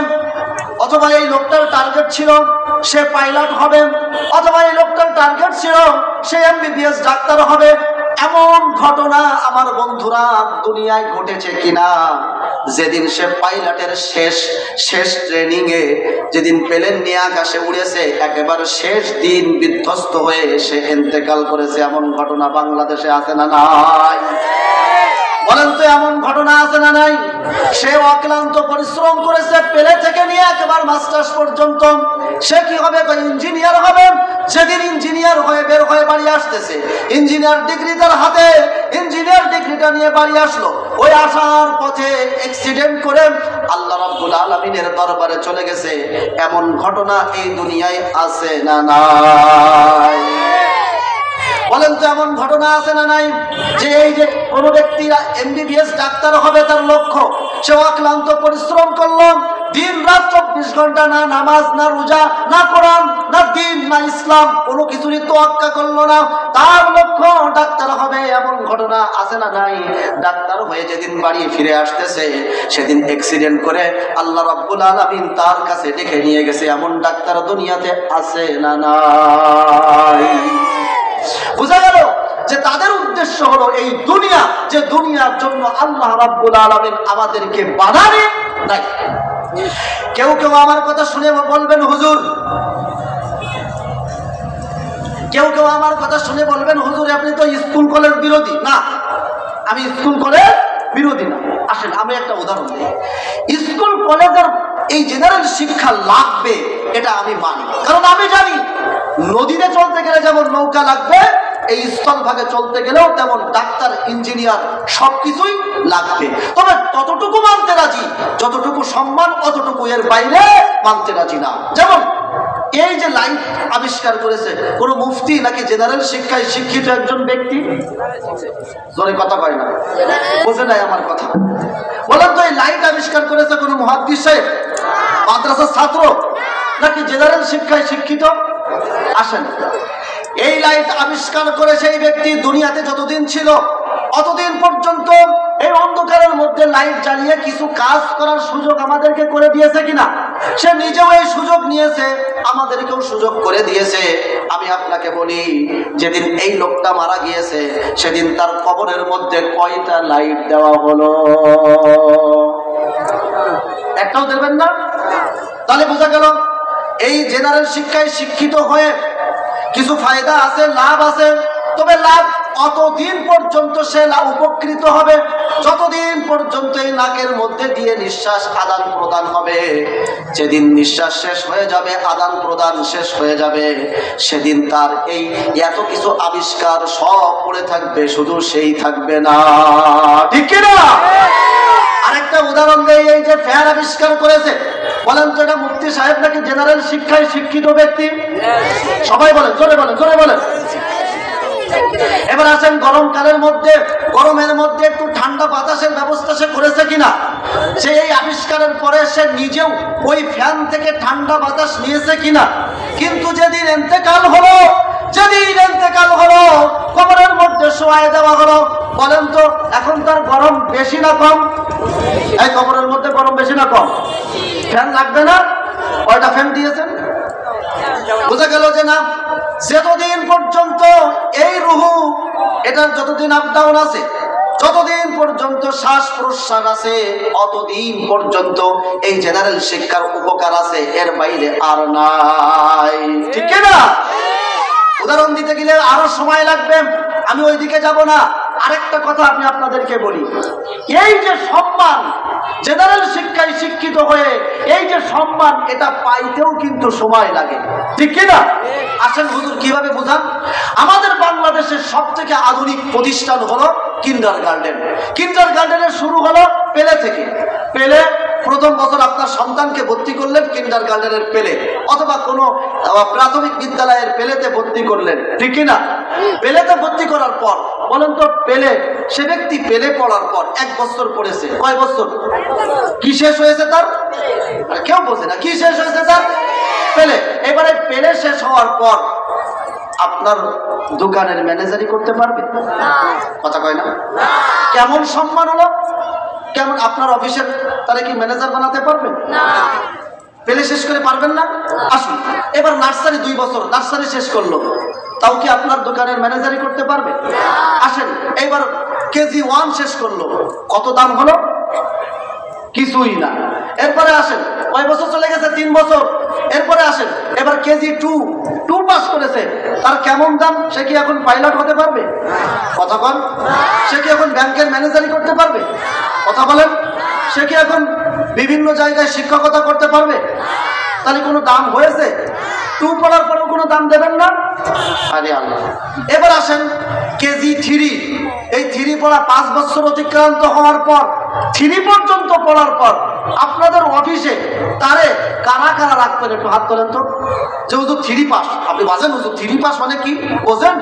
অথবা এই লোকটার টার্গেট ছিল সে পাইলট হবে, অথবা এই লোকটার টার্গেট ছিল সে এমবিবিএস ডাক্তার হবে। এমন ঘটনা আমার বন্ধুরা দুনিয়ায় ঘটেছে কিনা, যেদিন সে পাইলটের শেষ ট্রেনিং এ যেদিন প্লেন নিয়ে আকাশে উড়েছে, একেবারে শেষ দিন বিধ্বস্ত হয়ে সে ইন্তেকাল করেছে, এমন ঘটনা বাংলাদেশে আছে না নাই? বলেন তো এমন ঘটনা আছে না নাই? সে অক্লান্ত পরিশ্রম করেছে পেলে থেকে নিয়ে একেবারে মাস্টার্স পর্যন্ত। সে কি হবে? ইঞ্জিনিয়ার হবে। সেদিন ইঞ্জিনিয়ার হয়ে বের হয়ে বাড়ি আসতেছে, ইঞ্জিনিয়ার ডিগ্রি তার হাতে, ইঞ্জিনিয়ার ডিগ্রিটা নিয়ে বাড়ি আসলো। ওই আসার পথে অ্যাক্সিডেন্ট করে আল্লাহ রাব্বুল আলামিনের দরবারে চলে গেছে। এমন ঘটনা এই দুনিয়ায় আছে না নাই? বলেন তো এমন ঘটনা আছে না নাই? যে এই যে কোনো ব্যক্তিরা এমবিবিএস ডাক্তার হবে তার লক্ষ্য, সে অক্লান্ত পরিশ্রম করলো, দিন রাত 24 ঘন্টা, না নামাজ, না রোজা, না কোরআন, না দিন, না ইসলাম, কোনো কিছুরই তোয়াক্কা করলো না, তার লক্ষ্য ডাক্তার হবে। এমন ঘটনা আছে না নাই? ডাক্তার হয়ে যেদিন বাড়ি ফিরে আসতেছে, সেদিন অ্যাক্সিডেন্ট করে আল্লাহ রাব্বুল আলামিন তার কাছে ডেকে নিয়ে গেছে। এমন ডাক্তার দুনিয়াতে আছে না নাই? বুঝা গেল যে তাদের উদ্দেশ্য হলো এই দুনিয়া, যে দুনিয়ার জন্য আল্লাহ রাব্বুল আলামিন আমাদেরকে বানানে নাই। কেউ কেউ আমার কথা শুনে বলবেন হুজুর, কেউ কেউ আমার কথা শুনে বলবেন হুজুর আপনি তো স্কুল কলেজ বিরোধী। না, আমি স্কুল কলেজ বিরোধী না। আসেন আমি একটা উদাহরণ দিই। স্কুল কলেজের এই জেনারেল শিক্ষা লাগবে, এটা আমি মানি, কারণ আমি জানি নদীতে চলতে গেলে যেমন নৌকা লাগবে, এই স্থলভাগে চলতে গেলেও তেমন ডাক্তার, ইঞ্জিনিয়ার সবকিছুই লাগবে। তবে ততটুকু মানতে রাজি যতটুকু সম্মান, অতটুকু, এর বাইরে মানতে রাজি না। যেমন এই যে লাইট আবিষ্কার করেছে কোন মুফতি নাকি জেনারেল শিক্ষায় শিক্ষিত একজন ব্যক্তি? জোরে কথা কয় না, বোঝে নাই আমার কথা। বলেন তো এই লাইট আবিষ্কার করেছে কোন মুহাদ্দিস সাহেব, মাদ্রাসার ছাত্র, নাকি জেনারেল শিক্ষায় শিক্ষিত? আসেন, এই লাইট আবিষ্কার করে সেই ব্যক্তি দুনিয়াতে যতদিন ছিল অতদিন পর্যন্ত এই অন্ধকারের মধ্যে লাইট জ্বালিয়ে কিছু কাজ করার সুযোগ আমাদেরকে করে দিয়েছে কিনা? সে নিজেও এই সুযোগ নিয়েছে, আমাদেরকেও সুযোগ করে দিয়েছে। আমি আপনাকে বলি, যেদিন এই লোকটা মারা গিয়েছে সেদিন তার কবরের মধ্যে কয়টা লাইট দেওয়া হলো? একটাও দেবেন না? তাহলে বোঝা গেল এই জেনারেল শিক্ষায় শিক্ষিত হয়ে কিছু ফায়দা আছে, লাভ আছে, তবে লাভ অতদিন পর্যন্ত সে উপকৃত হবে যতদিন পর্যন্ত এই নাকের মধ্যে দিয়ে নিঃশ্বাস আদান প্রদান হবে। যেদিন নিঃশ্বাস শেষ হয়ে যাবে, আদান প্রদান শেষ হয়ে যাবে, সেদিন তার এই এত কিছু আবিষ্কার সব পড়ে থাকবে, শুধু সেই থাকবে না। ঠিক কিনা? আরেকটা উদাহরণ দেই, এই যে ফ্যান আবিষ্কার করেছে, বলেন তো এটা মুফতি সাহেব নাকি জেনারেল শিক্ষায় শিক্ষিত ব্যক্তি? সবাই বলেন, জোরে বলেন, জোরে বলেন। এবার আসেন গরমকালের মধ্যে, গরমের মধ্যে একটু ঠান্ডা বাতাসের ব্যবস্থা সে করেছে কিনা? সে এই আবিষ্কারের পরে সে নিজেও ওই ফ্যান থেকে ঠান্ডা বাতাস নিয়েছে কিনা? কিন্তু যেদিন ইন্তেকাল হলো, যেদিন ইন্তেকাল হলো, কবরের মধ্যে শোয়ায় দেওয়া হলো, বলেন তো এখন তার গরম বেশি না কম? এই কবরের মধ্যে গরম বেশি না কম? ফ্যান লাগবে না? কয়টা ফ্যান দিয়েছেন? বোঝা গেল যে না, যতদিন পর্যন্ত এই রুহু, এটার যতদিন আপ ডাউন আছে, যতদিন পর্যন্ত শ্বাস প্রশ্বাস আছে, অতদিন পর্যন্ত এই জেনারেল শিক্ষার উপকার আছে, এর বাইরে আর নাই। ঠিক না? উদাহরণ দিতে গেলে আরো সময় লাগবে, আমি ওইদিকে যাব না। আরেকটা কথা আমি আপনাদেরকে বলি, এই যে সম্মান, জেনারেল শিক্ষায় শিক্ষিত হয়ে এই যে সম্মান, এটা পাইতেও কিন্তু সময় লাগে, ঠিক কিনা? আসেন হুজুর কিভাবে বুঝান। আমাদের বাংলাদেশের সব থেকে আধুনিক প্রতিষ্ঠান হলো কিন্ডারগার্টেন। কিন্ডারগার্টেনের শুরু হলো পেলে থেকে। পেলে প্রথম বছর আপনার সন্তানকে ভর্তি করলেন কিন্ডারগার্টেনের পেলে, অথবা কোনো প্রাথমিক বিদ্যালয়ের পেলেতে ভর্তি করলেন, ঠিক কিনা? পেলেতে ভর্তি করার পর বলেন তো, পেলে সে ব্যক্তি পেলে পড়ার পর 1 বছর পড়েছে, কয় বছর? কি শেষ হয়েছে তার? কেউ বোঝে না, কি শেষ হয়েছে তার? পেলে। এবারে পেলে শেষ হওয়ার পর আপনার দোকানের ম্যানেজারি করতে পারবে? কথা কয় না? কেমন সম্মান হলো, কেমন আপনার অফিসের তারা কি ম্যানেজার বানাতে পারবেন? পেলে শেষ করে পারবেন না। আসুন এবার নার্সারি 2 বছর নার্সারি শেষ করলো, তাও কি আপনার দোকানের ম্যানেজারি করতে পারবে? আসেন এবার কেজি 1 শেষ করলো, কত দাম হলো? কিছুই না। এরপরে আসেন, কয় বছর চলে গেছে? 3 বছর। এরপরে আসেন এবার কেজি 2 পাস করেছে, তার কেমন দাম? সে কি এখন পাইলট হতে পারবে? কথা বল। সে কি এখন ব্যাংকের ম্যানেজারি করতে পারবে? কথা বলেন। সে কি এখন বিভিন্ন জায়গায় শিক্ষকতা করতে পারবে? তাহলে কোনো দাম হয়েছে? 2 পড়ার পরেও কোনো দাম দেবেন না? আরে আল্লাহ। এবার আসেন কেজি 3। এই 3 পড়া 5 বছর অতিক্রান্ত হওয়ার পর, 3 পর্যন্ত পড়ার পর আপনাদের অফিসে তারে কারা কারা রাখতেন? একটু হাত তোলেন তো। যে হুজুর 3 পাস, আপনি বাজেন হুজুর 3 পাস মানে কি বোঝেন?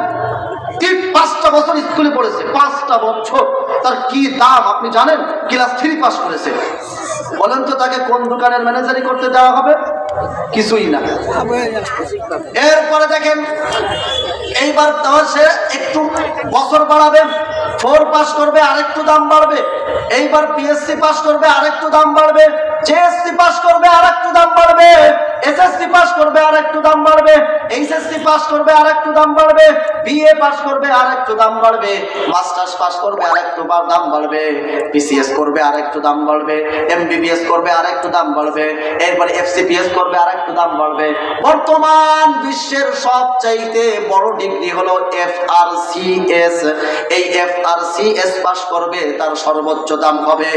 5টা বছর স্কুলে পড়েছে, 5টা বছর, তার কি দাম আপনি জানেন? ক্লাস 3 পাস করেছে। বলেন তো তাকে কোন দোকানের ম্যানেজারি করতে দেওয়া হবে? কিছুই না। এরপরে দেখেন এইবার সে একটু বছর বাড়াবে, 4 পাস করবে, আরেকটু দাম বাড়বে। এইবার পিএসসি পাস করবে, আরেকটু দাম বাড়বে। জেএসসি পাস করবে, আরেকটু দাম বাড়বে। এসএসসি পাস করবে, আরেকটু দাম বাড়বে। এইচএসসি পাস করবে, আরেকটু দাম বাড়বে। বিএ পাস করবে, আরেকটু দাম বাড়বে। মাস্টার্স পাস করবে, আরেকটু দাম বাড়বে। বিসিএস করবে, আরেকটু দাম বাড়বে। এমবিবিএস করবে, আরেকটু দাম বাড়বে। এরপরে এফসিপিএস করবে, আরেকটু দাম বাড়বে। বর্তমান বিশ্বের সবচাইতে বড় ডিগ্রি হলো এফআরসিএস। এই এফআরসিএস পাস করবে, তার সর্বোচ্চ দাম হবে।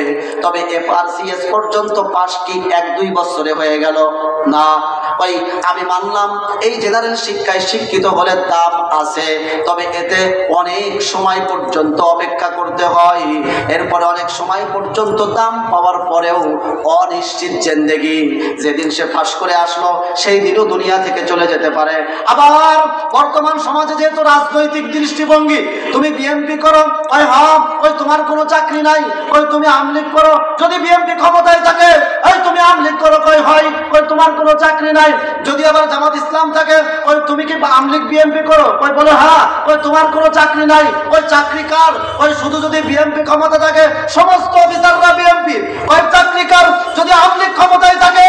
তবে এফআরসিএস পর্যন্ত পাস কি 1-2 বছরে হয়ে গেল? না। ওই আমি মানলাম এই জেনারেল শিক্ষায় শিক্ষিত হলে দাম আছে, তবে এতে অনেক সময় পর্যন্ত অপেক্ষা করতে হয়। এরপরে অনেক সময় পর্যন্ত দাম পাওয়ার পরেও অনিশ্চিত জিন্দেগি। যেদিন সে পাস করে আসলো সেই দিনও দুনিয়া থেকে চলে যেতে পারে। আবার বর্তমান সমাজে যেহেতু রাজনৈতিক দৃষ্টিভঙ্গি, তুমি বিএনপি করো, ওই হ্যাঁ, ওই তোমার কোনো চাকরি নাই, ওই তুমি আমলিগ করো। যদি বিএনপি ক্ষমতায় থাকে, ওই তুমি আমলিগ করো, কই হয়, ওই তোমার কোনো চাকরি নাই। যদি আবার জামাত ইসলাম থাকে, ওই তুমি কি আমলিগ বিএনপি করো, ওই বলে হ্যাঁ, ওই তোমার কোনো চাকরি নাই। ওই চাকরি কার? ওই শুধু যদি বিএনপি ক্ষমতা থাকে সমস্ত অফিসাররা বিএনপি, ওই চাকরি কার? যদি আমলিগ ক্ষমতায় থাকে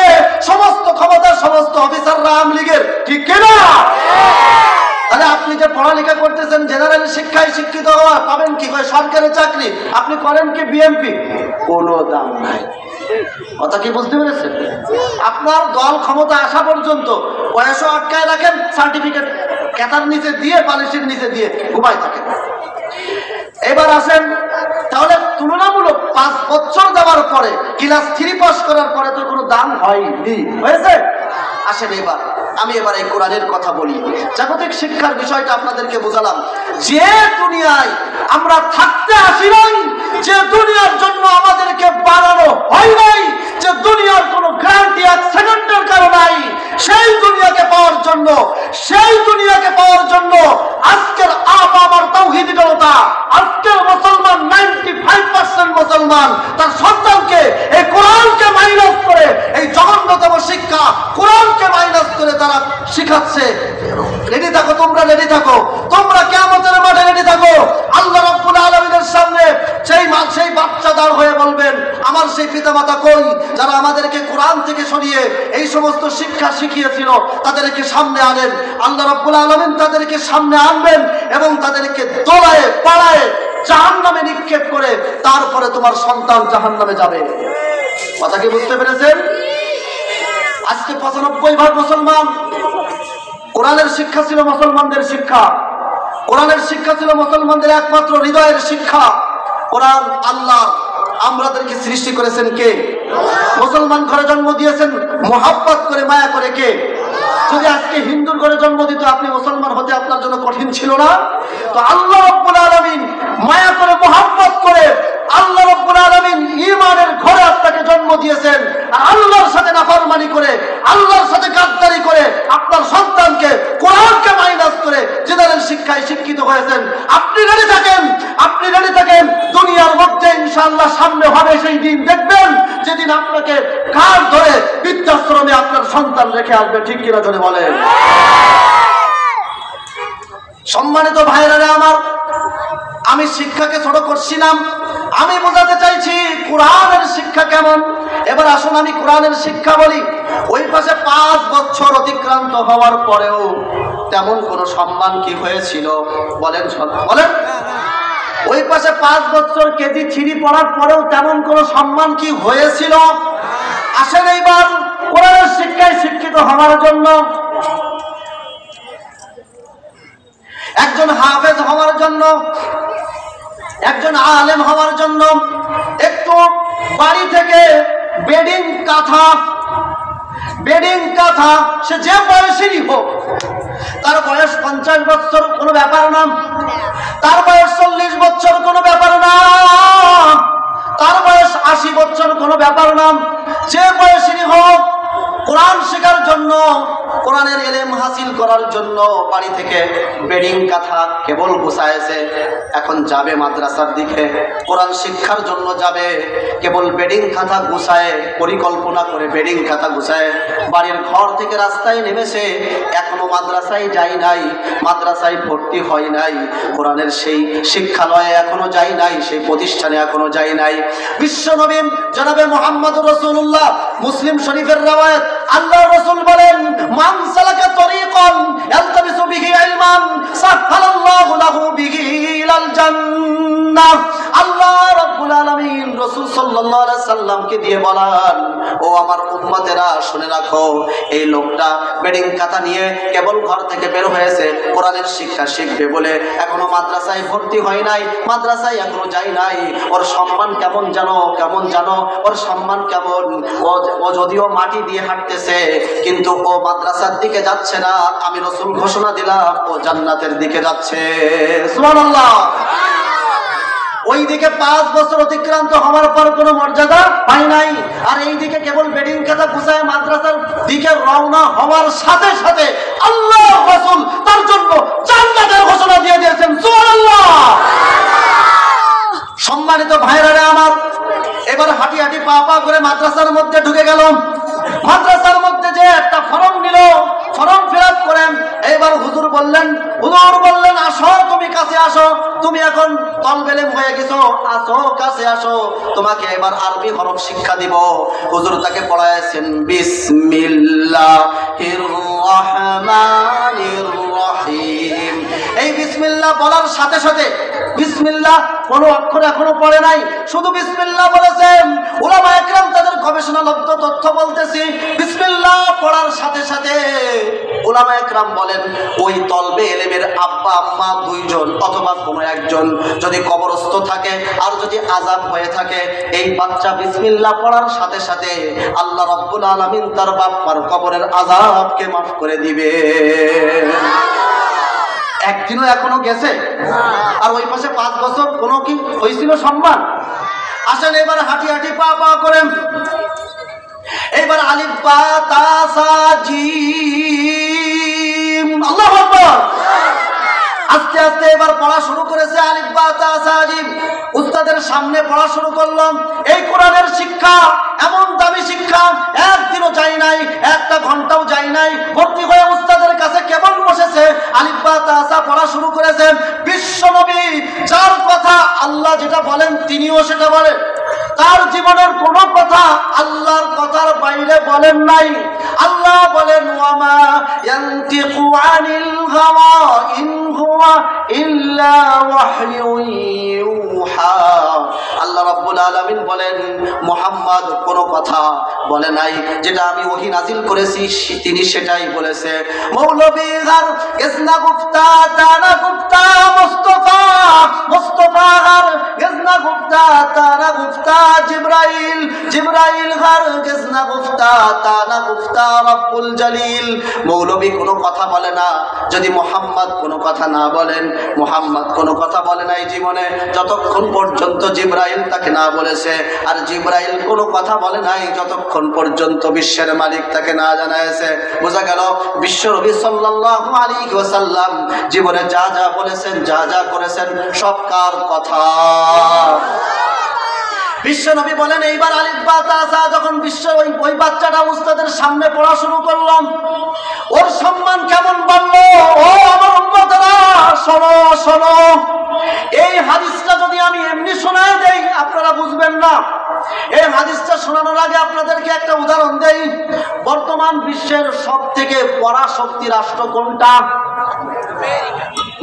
সমস্ত ক্ষমতা সমস্ত অফিসাররা আমলিগের, ঠিক কিনা? তাহলে আপনি যে পড়ালেখা করতেছেন, জেনারেল শিক্ষায় শিক্ষিত হওয়া, পাবেন কি? সরকারি চাকরি। আপনি করেন কি বিএনপি? কোনো দাম নাই। কথা কি বুঝতে পেরেছেন? আপনার দল ক্ষমতা আসা পর্যন্ত বয়সও আটকায় রাখেন, সার্টিফিকেট কেতার নিচে দিয়ে, পালিশের নিচে দিয়ে ঘুমায় থাকেন। এবার আসেন, তাহলে তুলনামূলক 5 বছর যাওয়ার পরে, ক্লাস 3 পাস করার পরে তো কোনো দাম হয়নি, হয়েছে? আসেন এবার আমি এই কোরআনের কথা বলি। জাগতিক শিক্ষার বিষয়টা আপনাদেরকে বোঝালাম। যে দুনিয়ায় আমরা থাকতে আসি নাই, যে দুনিয়ার জন্য আমাদেরকে বানানো হয় নাই, যে দুনিয়ার কোনো গ্যারান্টি 1 সেকেন্ডের কারণ নাই, সেই দুনিয়াকে পাওয়ার জন্য আজকের আমার তাওহীদি জনতা, আজকের মুসলমান 95% মুসলমান তার সন্তানকে এই কোরআনকে মাইনাস করে, এই জঘন্যতম শিক্ষা কোরআনকে মাইনাস করে তারা শিখাচ্ছে। রেডি থাকো, তোমরা রেডি থাকো, তোমরা কিয়ামতের মাঠে রেডি থাকো। আল্লাহ রাব্বুল আলামিনের সামনে সেই বাচ্চা দাঁড় হয়ে বলবেন, আমার সেই পিতামাতা কই, যারা আমাদেরকে কোরআন থেকে সরিয়ে এই সমস্ত শিক্ষা শিখিয়েছিল, তাদেরকে সামনে আনেন। আল্লাহ রাব্বুল আলামিন তাদেরকে সামনে আনবেন এবং তাদেরকে দোলায়ে পাড়ায় জাহান্নামে নিক্ষেপ করে তারপরে তোমার সন্তান জাহান্নামে যাবে। কথা কি বুঝতে পেরেছেন? আজকে 95% মুসলমান, কোরআনের শিক্ষা ছিল মুসলমানদের শিক্ষা। কোরআনের শিক্ষা ছিল মুসলমানদের একমাত্র হৃদয়ের শিক্ষা। কোরআন আল্লাহ আমাদেরকে সৃষ্টি করেছেন কে? মুসলমান ঘরে জন্ম দিয়েছেন মোহাব্বত করে, মায়া করে কে? যদি আজকে হিন্দুর ঘরে জন্ম দিত, আপনি মুসলমান হতে আপনার জন্য কঠিন ছিল না? তো আল্লাহ রাব্বুল আলামিন মায়া করে, মোহাব্বত করে, আল্লাহ রাব্বুল আলামিন ঈমানের ঘরে আপনাকে জন্ম দিয়েছেন। আর আল্লাহর সাথে নাফরমানি করে, আল্লাহর সাথে গাদ্দারি করে আপনার সন্তানকে কোরআনকে মাইনাস করে জেনারেল শিক্ষায় শিক্ষিত হয়েছেন। আপনি রেডি থাকেন, আপনি রেডি থাকেন। দুনিয়ার মধ্যে ইনশাআল্লাহ সামনে হবে সেই দিন, দেখবেন যেদিন আপনাকে কাঁধ ধরে বৃদ্ধাশ্রমে আপনার সন্তান রেখে আসবে। ঠিক কিনা জোরে বলেন। সম্মানিত ভাইরা আমার, আমি শিক্ষাকে ছোট করছি না, আমি বোঝাতে চাইছি কোরআনের শিক্ষা কেমন। এবার আসুন আমি কোরআনের শিক্ষা বলি। ওই পাশে 5 বছর অতিক্রান্ত হওয়ার পরেও তেমন কোনো সম্মান কি হয়েছিল? বলেন বলেন। ওই পাশে 5 বছর কেজি 3 পড়ার পরেও তেমন কোনো সম্মান কি হয়েছিল? আসেন এইবার কোরআনের শিক্ষায় শিক্ষিত হওয়ার জন্য, একজন হাফেজ হওয়ার জন্য, একজন আলেম হওয়ার জন্য একটু বাড়ি থেকে বেডিং কাঁথা সে যে বয়সেরই হোক, তার বয়স 50 বছর কোনো ব্যাপার না, তার বয়স 40 বছর কোনো ব্যাপার না, তার বয়স 80 বছর কোনো ব্যাপার না, যে বয়সেরই হোক কোরআন শেখার জন্য, কোরআনের ইলম হাসিল করার জন্য বাড়ি থেকে বেডিং কাঁথা কেবল গুছায়েছে। এখন যাবে মাদ্রাসার দিকে, কোরআন শিক্ষার জন্য যাবে, কেবল বেডিং কাঁথা গুছায়, পরিকল্পনা করে বেডিং কাঁথা গুছায় বাড়ির ঘর থেকে রাস্তায় নেমেছে। এখনো মাদ্রাসায় যায় নাই, মাদ্রাসায় ভর্তি হয় নাই, কোরআনের সেই শিক্ষালয়ে এখনো যায় নাই, সেই প্রতিষ্ঠানে এখনো যায় নাই। বিশ্বনবী জনাবে মুহাম্মদুর রাসূলুল্লাহ, মুসলিম শরীফের রওয়ায়াত, আল্লাহ রাসূল বলেন, মান সালাকা তরিকান ইয়ালতামিসু বিহি ইলমান সাহালাল্লাহু লাহু বিহি ইলাল জান্নাহ। আল্লাহ রাব্বুল আলামিন রাসূল সাল্লাল্লাহু আলাইহি সাল্লামকে দিয়ে বলেন, ও আমার উম্মতেরা শুনে রাখো, এই লোকটা বেডিং কাঁথা নিয়ে কেবল ঘর থেকে বের হয়েছে, কোরআনের শিক্ষা শিখবে বলে এখনো মাদ্রাসায় ভর্তি হয় নাই, মাদ্রাসায় এখনো যায় নাই। ওর সম্মান কেমন জানো? ওর সম্মান কেমন? ও যদিও মাটি দিয়ে হাঁটতেছে, কিন্তু ও মাদ্রাসার দিকে যাচ্ছে না। আমি রাসূল ঘোষণা দিলাম ও জান্নাতের দিকে যাচ্ছে। সুবহানাল্লাহ। ওই দিকে 5 বছর অতিক্রান্ত হওয়ার পর কোনো মর্যাদা পাই নাই, আর এই দিকে কেবল বেডিং কাঁথা গুছায় মাদ্রাসার দিকে রওনা হওয়ার সাথে সাথে আল্লাহ রাসূল তার জন্য জান্নাতের ঘোষণা দিয়ে দিয়েছেন। সুবহানাল্লাহ। সম্মানিত ভাইরা আমার, এবার হাঁটি হাঁটি পা পা করে মাদ্রাসার মধ্যে ঢুকে গেল। মাদ্রাসার মধ্যে যে একটা ফর্ম নিল, ফর্ম ফিল আপ করেন। এইবার হুজুর বললেন, আসো, তুমি কাছে আসো, তুমি এখন তলবে হয়ে গেছো, আসো কাছে আসো, তোমাকে এবার আরবি হরফ শিক্ষা দিব। হুজুর তাকে পড়াইছেন বিসমিল্লাহির রহমানির রহিম। এই বিসমিল্লাহ বলার সাথে সাথে, বিসমিল্লাহ কোনো অক্ষর এখনো পড়ে নাই, শুধু বিসমিল্লাহ বলেছেন। উলামায়ে কেরাম তাদের গবেষণালব্ধ তথ্য বলতেছি, বিসমিল্লাহ পড়ার সাথে সাথে উলামায়ে কেরাম বলেন, ওই তলবে ইলমের আব্বা আম্মা 2 জন অথবা কোনো একজন যদি কবরস্থ থাকে আর যদি আযাব হয়ে থাকে, এই বাচ্চা বিসমিল্লাহ পড়ার সাথে সাথে আল্লাহ রাব্বুল আলামিন তার বাপ্পার কবরের আযাবকে মাফ করে দিবে। একদিনও এখনো গেছে? আর ওই পাশে 5 বছর কোনো কি হয়েছিল সম্মান? আসেন এবার হাঁটি হাঁটি পা পা করেন। এবার আলিফ বা তা সা জিম, আল্লাহু আকবার। আস্তে আস্তে এবার পড়া শুরু করেছে, আলিফ বা তা সা জিম। উস্তাদের সামনে পড়া শুরু করলাম। এই কোরআনের শিক্ষা এমন দামি শিক্ষা, একদিনও যাই নাই, 1টা ঘন্টাও যাই নাই, ভর্তি হয়ে উস্তাদের কাছে কেবল বসেছে, আলিফ বা তা সা পড়া শুরু করেছেন। বিশ্বনবী যার কথা আল্লাহ যেটা বলেন তিনিও সেটা বলেন, তার জীবনের কোনো কথা আল্লাহর কথার বাইরে বলেন নাই। আল্লাহ বলেন ওয়ামা ইয়ানতিকু আনিল হাওয়া ইন হুয়া ইল্লা ওয়াহয়ুন ইউহা। আল্লাহ রাব্বুল আলামিন বলেন মুহাম্মদ কোনো কথা বলে নাই, যেটা আমি ওহী নাজিল করেছি তিনি সেটাই বলেছে। মৌলভী গার গেজনা গুপ্তা তারা গুপ্তা মুস্তাফা মুস্তাফা গার গেজনা গুপ্তা তারা গুপ্তা জিবরাইল জিবরাইল গার গেজনা গুপ্তা তারা গুপ্তা রব্বুল জলিল। মৌলভী কোনো কথা বলে না যদি মুহাম্মদ কোনো কথা না বলেন। মুহাম্মদ কোনো কথা বলে নাই জীবনে যতক্ষণ পর্যন্ত জিবরাইল তাকে না বলেছে, আর জিবরাইল কোনো কথা বলে নাই যতক্ষণ পর্যন্ত বিশ্বের মালিক তাকে না জানায়ছে। বোঝা গেল বিশ্বনবী সাল্লাল্লাহু আলাইহি ওয়াসাল্লাম জীবনে যা যা বলেছেন যা যা করেছেন সব কার কথা? বিশ্বনবী বলেন এইবার আলিফ বা তা সা যখন বিশ্ব ওই বাচ্চাটা উস্তাদের সামনে পড়া শুরু করলাম, ওর সম্মান কেমন বাড়লো। ও আমার উম্মতেরা শোনো শোনো, এই হাদিসটা যদি আমি এমনি শোনায় দেই আপনারা বুঝবেন না। এই হাদিসটা শোনানোর আগে আপনাদেরকে একটা উদাহরণ দেই। বর্তমান বিশ্বের সব থেকে পরাশক্তি রাষ্ট্র কোনটা?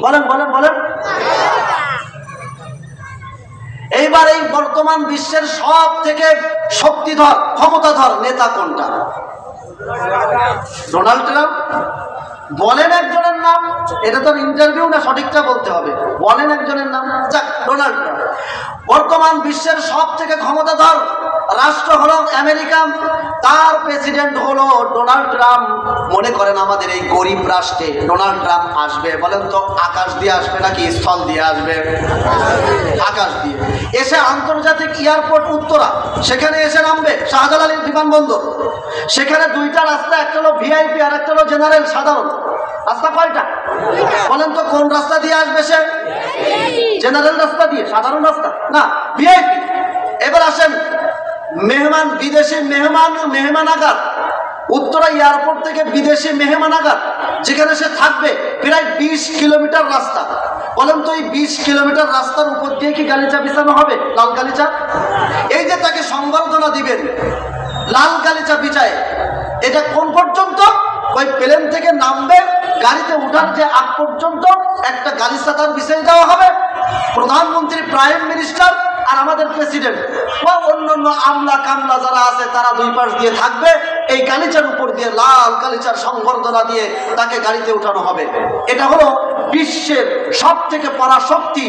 বলেন বলেন বলেন। এইবার এই বর্তমান বিশ্বের সব থেকে শক্তিধর ক্ষমতাধর নেতা কোনটা? Donald Trump. বলেন একজনের নাম, এটা তো ইন্টারভিউ না, সঠিকটা বলতে হবে। বলেন একজনের নাম। যাক, ডোনাল্ড ট্রাম্প। বর্তমান বিশ্বের সব থেকে ক্ষমতাধর রাষ্ট্র হলো আমেরিকা, তার প্রেসিডেন্ট হলো ডোনাল্ড ট্রাম্প। মনে করেন আমাদের এই গরিব রাষ্ট্রে ডোনাল্ড ট্রাম্প আসবে, বলেন তো আকাশ দিয়ে আসবে নাকি স্থল দিয়ে আসবে? আকাশ দিয়ে। এসে আন্তর্জাতিক এয়ারপোর্ট উত্তরা, সেখানে এসে নামবে শাহজালাল বিমানবন্দর। সেখানে দুইটা রাস্তা, একটা হলো ভিআইপি আর একটা হলো জেনারেল সাধারণ। রাস্তা কয়টা বলেন তো? কোন রাস্তা দিয়ে আসবে সে? জেনারেল রাস্তা দিয়ে, সাধারণ রাস্তা না, ভিআইপি। এবার আসেন মেহমান, বিদেশি মেহমানাগার। উত্তরা এয়ারপোর্ট থেকে বিদেশি মেহমানাগার যেখানে সে থাকবে প্রায় 20 কিলোমিটার রাস্তা। বলেন তো এই 20 কিলোমিটার রাস্তার উপর দিয়ে কি গালিচা বিছানো হবে? লাল গালিচা। এই যে তাকে সংবর্ধনা দিবেন লাল গালিচা বিছায়, এটা কোন পর্যন্ত? ওই প্লেন থেকে নামবে, গাড়িতে উঠার যে আগ পর্যন্ত একটা গালিচা তার বিছাই দেওয়া হবে। প্রধানমন্ত্রী, প্রাইম মিনিস্টার আর আমাদের প্রেসিডেন্ট বা অন্যান্য আমলা কামলা যারা আছে তারা দুই পাশ দিয়ে থাকবে। এই গালিচার উপর দিয়ে লাল গালিচার সংবর্ধনা দিয়ে তাকে গাড়িতে উঠানো হবে। এটা হলো বিশ্বের সব থেকে পরাশক্তি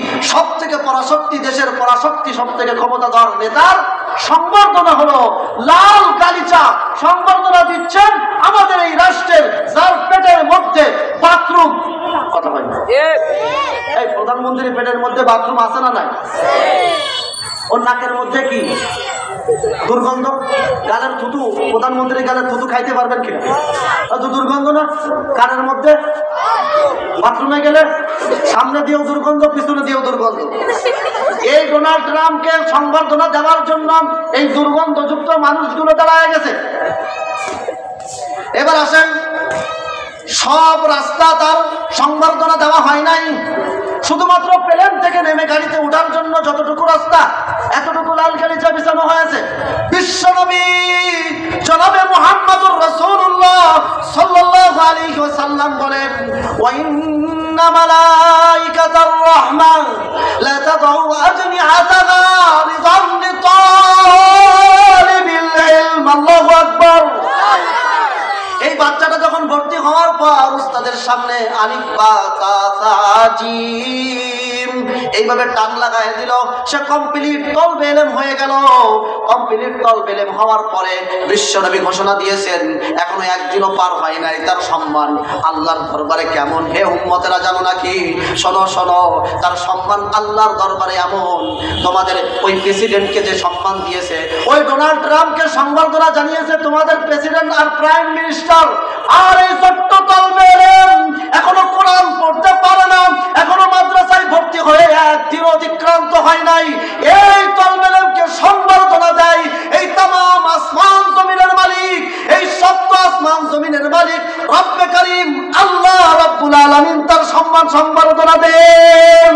দেশের পরাশক্তি, সব থেকে ক্ষমতাধর নেতার সংবর্ধনা হলো লাল গালিচা। সংবর্ধনা দিচ্ছেন আমাদের এই রাষ্ট্রের যার পেটের মধ্যে বাথরুম। কথা হয় না? এই প্রধানমন্ত্রীর পেটের মধ্যে বাথরুম আছে না নাই? ওর নাকের মধ্যে কি দুর্গন্ধ, গালের থুতু। প্রধানমন্ত্রীর গালের থুতু খাইতে পারবেন কিনা? তো দুর্গন্ধ না? কানের মধ্যে বাথরুমে গেলে সামনে দিয়েও দুর্গন্ধ, পিছনে দিয়েও দুর্গন্ধ। এই ডোনাল্ড ট্রাম্পকে সংবর্ধনা দেওয়ার জন্য এই দুর্গন্ধযুক্ত মানুষগুলো দাঁড়ায় গেছে। এবার আসেন, সব রাস্তা তার সংবর্ধনা দেওয়া হয় নাই। শুধুমাত্র প্লেন থেকে নেমে গাড়িতে ওঠার জন্য যতটুকু রাস্তা, এতটুকু লাল গালিচা বিছানো হয়েছে। বিশ্বনবী জনাবে মুহাম্মদুর রাসূলুল্লাহ সাল্লাল্লাহু আলাইহি ওয়াসাল্লাম বলেন, ওয়া ইন্না মালাইকাতার রাহমান লা তাদউ আজনিহাতাহা রিদান লিতালিবিল ইলম। আল্লাহু আকবার। এই বাচ্চাটা যখন ভর্তি হওয়ার পর উস্তাদের সামনে আলিফ বা তা সা জিম এইভাবে টান লাগায় দিল, সে কমপ্লিট তলবে ইলম হয়ে গেল। কমপ্লিট তলবে ইলম হওয়ার পরে বিশ্বনবী ঘোষণা দিয়েছেন এখনো একদিনও পার হয় নাই, তার সম্মান আল্লাহর দরবারে কেমন। হে উম্মতেরা জানো নাকি? শোনো শোনো, তার সম্মান আল্লাহর দরবারে এমন, তোমাদের ওই প্রেসিডেন্টকে যে সম্মান দিয়েছে, ওই ডোনাল্ড ট্রাম্পকে সংবর্ধনা জানিয়েছে তোমাদের প্রেসিডেন্ট আর প্রাইম মিনিস্টার। আর এই ছোট্ট তলবে ইলম এখনো কোরআন পড়তে পারে না, এখনো মাদ্রাসায় ভর্তি হয়ে একদিন অতিক্রান্ত হয় নাই। এই তলবে ইলমকে সংবর্ধনা দেয় এই তামাম আসমান জমিনের মালিক, এই সপ্ত আসমান জমিনের মালিক রব্বে কারীম আল্লাহ রাব্বুল আলামিন তার সম্মান সংবর্ধনা দেন।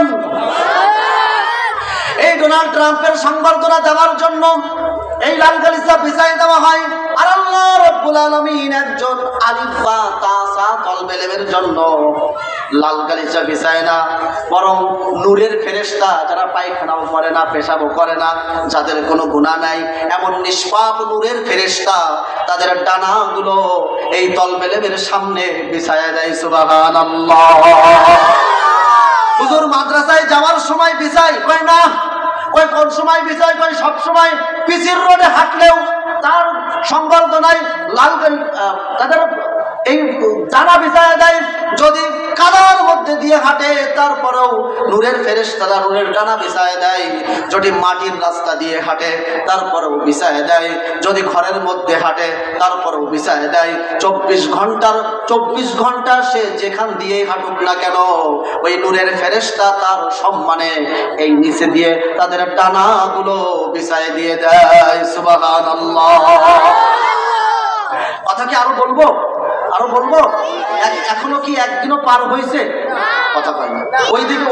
এই ডোনাল্ড ট্রাম্পের সংবর্ধনা দেওয়ার জন্য এই লাল গালিচা বিছাই দেওয়া হয়। আর আল্লাহ রাব্বুল আলামিন একজন আলিফ বা তা সা তলবেলেমের জন্য লাল গালিচা বিছায় না, বরং নূরের ফেরেশতা যারা পায়খানাও করে না, পেশাবও করে না, যাদের কোনো গুনাহ নাই, এমন নিষ্পাপ নূরের ফেরেশতা তাদের ডানাগুলো এই তলবেলেমের সামনে বিছায়া দেয়। সুবহানাল্লাহ। হুজুর মাদ্রাসায় যাওয়ার সময় বিছাই, কয় না, কয় কোন সময় বিছাই, কয় সব সময় পিসির রোডে হাঁটলেও তার সংবর্ধনায় লাল তাদের এই ডানা বিছায়া দেয়। যদি কাদার মধ্যে দিয়ে হাঁটে তারপরেও নূরের ফেরেশতারা নূরের ডানা বিছায়া দেয়। যদি মাটির রাস্তা দিয়ে হাঁটে তারপরেও বিছায়া দেয়। যদি ঘরের মধ্যে হাঁটে তারপরেও বিছায়া দেয়। 24 ঘন্টা সে যেখান দিয়েই হাঁটুক না কেন, ওই নূরের ফেরেশতা তার সম্মানে এই নিচে দিয়ে তাদের ডানাগুলো বিছায় দিয়ে দেয়। সুবহানাল্লাহ। কথা কি আরো বলবো? আরো বলবো? এখনো কি একদিনও পার হয়েছে? কথা কয় না।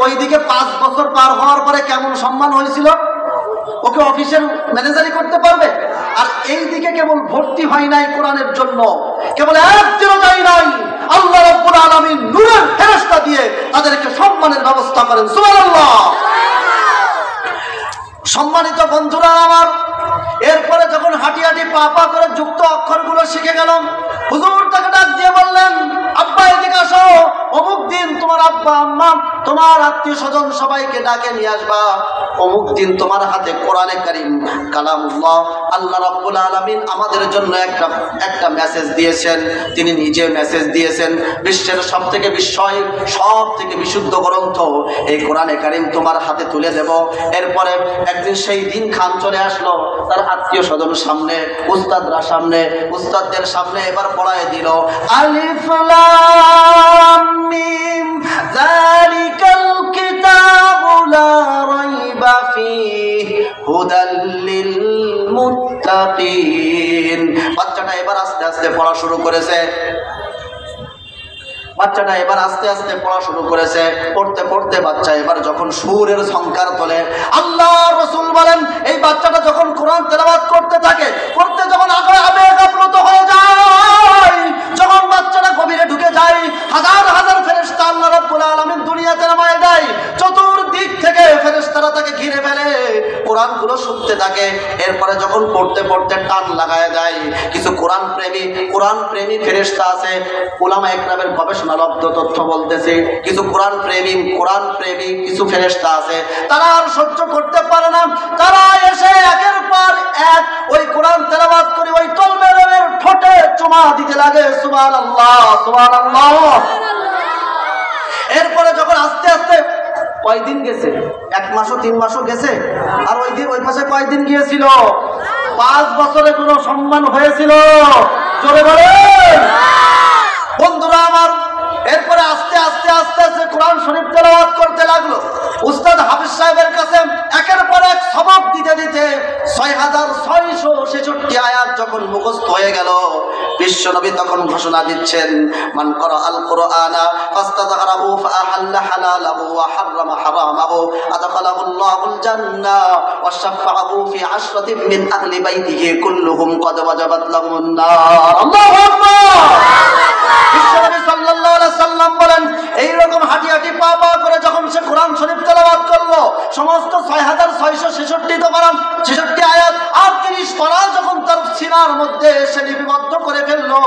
ওইদিকে 5 বছর পার হওয়ার পরে কেমন সম্মান হয়েছিল, ওকে অফিসের ম্যানেজারই করতে পারবে। আর এই দিকে কেবল ভর্তি হয় নাই কোরআনের জন্য, কেবল একদিনও যায় নাই, আল্লাহ রাব্বুল আলামিন নূরের ফেরেশতা দিয়ে তাদেরকে সম্মানের ব্যবস্থা করেন। সুবহানাল্লাহ। সম্মানিত বন্ধুরা আমার, এরপরে যখন হাঁটি হাঁটি পা পা করে যুক্ত অক্ষরগুলো শিখে গেলাম, হুজুর তাকে ডাক দিয়ে বললেন, আব্বা এদিকে আসো, অমুক দিন তোমার আব্বা আম্মা তোমার আত্মীয় স্বজন সবাইকে ডাকে নিয়ে আসবা, অমুক দিন তোমার হাতে কোরআনে কারীম কালামুল্লাহ। আল্লাহ রাব্বুল আলামিন আমাদের জন্য একটা মেসেজ দিয়েছেন, তিনি নিজে মেসেজ দিয়েছেন, বিশ্বের সবথেকে বিশুদ্ধ গ্রন্থ এই কোরআনে কারীম তোমার হাতে তুলে দেব। এরপরে একদিন সেই দিন খান চলে আসলো, তার আত্মীয় স্বজন সামনে, উস্তাদরা সামনে, উস্তাদদের সামনে এবার পড়ায় দিল, আলিফ লাম মিম যালিকাল কিতাবু লা রাইবা ফীহি হুদাল লিল মুত্তাকিন। বাচ্চাটা এবার আস্তে আস্তে পড়া শুরু করেছে। পড়তে পড়তে বাচ্চা এবার যখন সুরের ঝংকার তোলে, আল্লাহ রাসূল বলেন এই বাচ্চাটা যখন কোরআন তেলাওয়াত করতে থাকে, করতে যখন আবেগ আপ্লুত হয়ে যায়, যখন বাচ্চাটা গভীরে ঢুকে যায়, হাজার হাজার ফেরেশতা আল্লাহ রাব্বুল আলামিন দুনিয়াতে নামায় দেয়, চতুর্দিক থেকে ফেরেশতারা তাকে ঘিরে ফেলে, কোরআনগুলো শুনতে থাকে। এরপরে যখন পড়তে পড়তে টান লাগায় দেয়, কিছু কোরআন প্রেমী ফেরেশতা আছে, উলামা ইকরামের গবেষণালব্ধ তথ্য বলতেছে, কিছু কোরআন প্রেমী কিছু ফেরেশতা আছে, তারা আর সহ্য করতে পারে না, তারা এসে একের পর এক ওই কোরআন তেলাওয়াত করে ওই তলবেলের ঠোঁটে চুমা দিতে লাগে। সুবহানাল্লাহ, সুবহানাল্লাহ। এরপরে যখন আস্তে আস্তে কয়দিন গেছে, 1 মাসও 3 মাসও গেছে, আর ওই পাশে কয়দিন গিয়েছিল, 5 বছরে কোনো সম্মান হয়েছিল? জোরে বলেন বন্ধুরা আমার। এরপরে আস্তে আস্তে আস্তে আস্তে কোরআন শরীফ তেলাওয়াত করতে লাগলো। উস্তাদ হাফিজ সাহেবের কাছে একের পর এক সবক দিতে দিতে 6666 আয়াত যখন মুখস্থ হয়ে গেল, বিশ্বনবী তখন ঘোষণা দিচ্ছেন, মান ক্বারাআল কুরআনা ফাস্তাযহারাহু ফাআহাল্লা হালালাহু ওয়া হাররামা হারামাহু আদখালাহুল্লাহুল জান্নাহ ওয়া শাফাআহু ফি 'আশরাতিন মিন আহলি বাইতিহি কুল্লুহুম ক্বাদ ওয়াজাবাত লাহুমুন নার। আল্লাহু আকবার। বিশ্বনবী সাল্লাল্লাহু আলাইহি সাল্লাম বলেন, এই রকম হাঁটি হাঁটি পা পা করে যখন সে কোরআন শরীফ তেলাওয়াত করলো, সমস্ত 6666 আয়াত আর 30 পারা যখন তার সিনার মধ্যে সে লিপিবদ্ধ করে ফেললো,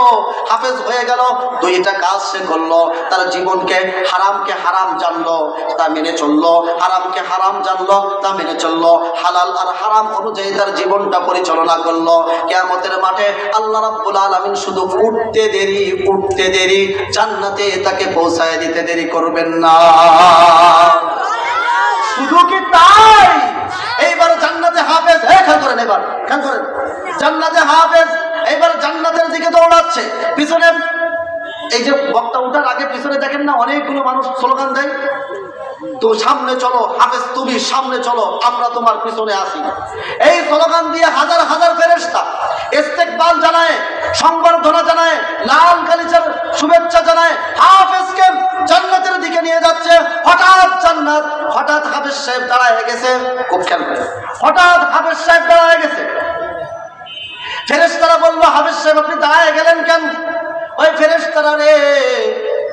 হাফেজ হয়ে গেল। 2টা কাজ সে করলো, তার জীবনকে হারামকে হারাম জানলো, তা মেনে চললো, হারামকে হারাম জানলো, তা মেনে চললো, হালাল আর হারাম অনুযায়ী তার জীবনটা পরিচালনা করলো। কিয়ামতের মাঠে আল্লাহ রাব্বুল আলামিন শুধু উঠতে দেরি জান্নাতে তাকে পৌঁছায় দিতে দেরি করবেন না। শুধু কি তাই, এইবার জান্নাতে হাফেজ, খেয়াল করেন, জান্নাতে হাফেজ এইবার জান্নাতের দিকে দৌড়াচ্ছে। পিছনে এই যে বক্তা উঠার আগে পিছনে দেখেন না অনেকগুলো মানুষ স্লোগান দেয়, তো সামনে চলো হাফেজ, তুমি সামনে চলো, আমরা তোমার পিছনে আসি। এই স্লোগান দিয়ে হাজার হাজার ফেরেশতা ইস্তেকবাল জানায়, সংবর্ধনা জানায়, লাল গালিচার শুভেচ্ছা জানায়, হাফেজকে জান্নাতের দিকে নিয়ে যাচ্ছে, হঠাৎ জান্নাত, হঠাৎ হাফেজ সাহেব দাঁড়ায় গেছে। খুব খেয়াল করে, হঠাৎ হাফেজ সাহেব দাঁড়ায় গেছে। ফেরেশতারা বলল, হাফেজ সাহেব আপনি দাঁড়ায় গেলেন কেন? ওই ফেরেশতারা রে,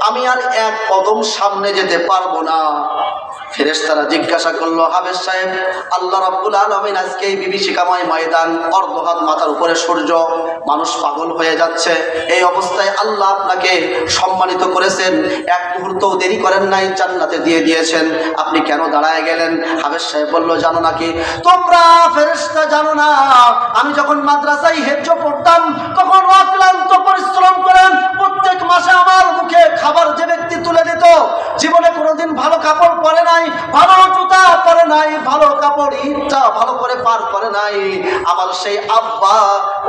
আমি আর এক কদম সামনে যেতে পারবো না। ফেরেশতারা জিজ্ঞাসা করলো, হাফেজ সাহেব, আল্লাহ রাব্বুল আলামিন আজকে এই বিভীষিকাময় ময়দান, অর্ধহাত মাথার উপরে সূর্য, মানুষ পাগল হয়ে যাচ্ছে, এই অবস্থায় আল্লাহ আপনাকে সম্মানিত করেছেন, এক মুহূর্তও দেরি করেন নাই, জান্নাতে দিয়ে দিয়েছেন, আপনি কেন দাঁড়ায় গেলেন? হাফেজ সাহেব বলল, জানো নাকি তোমরা ফেরেশতা, জানো না আমি যখন মাদ্রাসায় হেফজ পড়তাম তখন অক্লান্ত পরিশ্রম করেন প্রত্যেক মাসে আমার মুখে খাবার যে ব্যক্তি তুলে দিত, জীবনে কোনোদিন ভালো কাপড় পরে নাই, ভালো জুতা পরে নাই, ভালো কাপড় ঈদটা ভালো করে পার করে নাই, আমার সেই আব্বা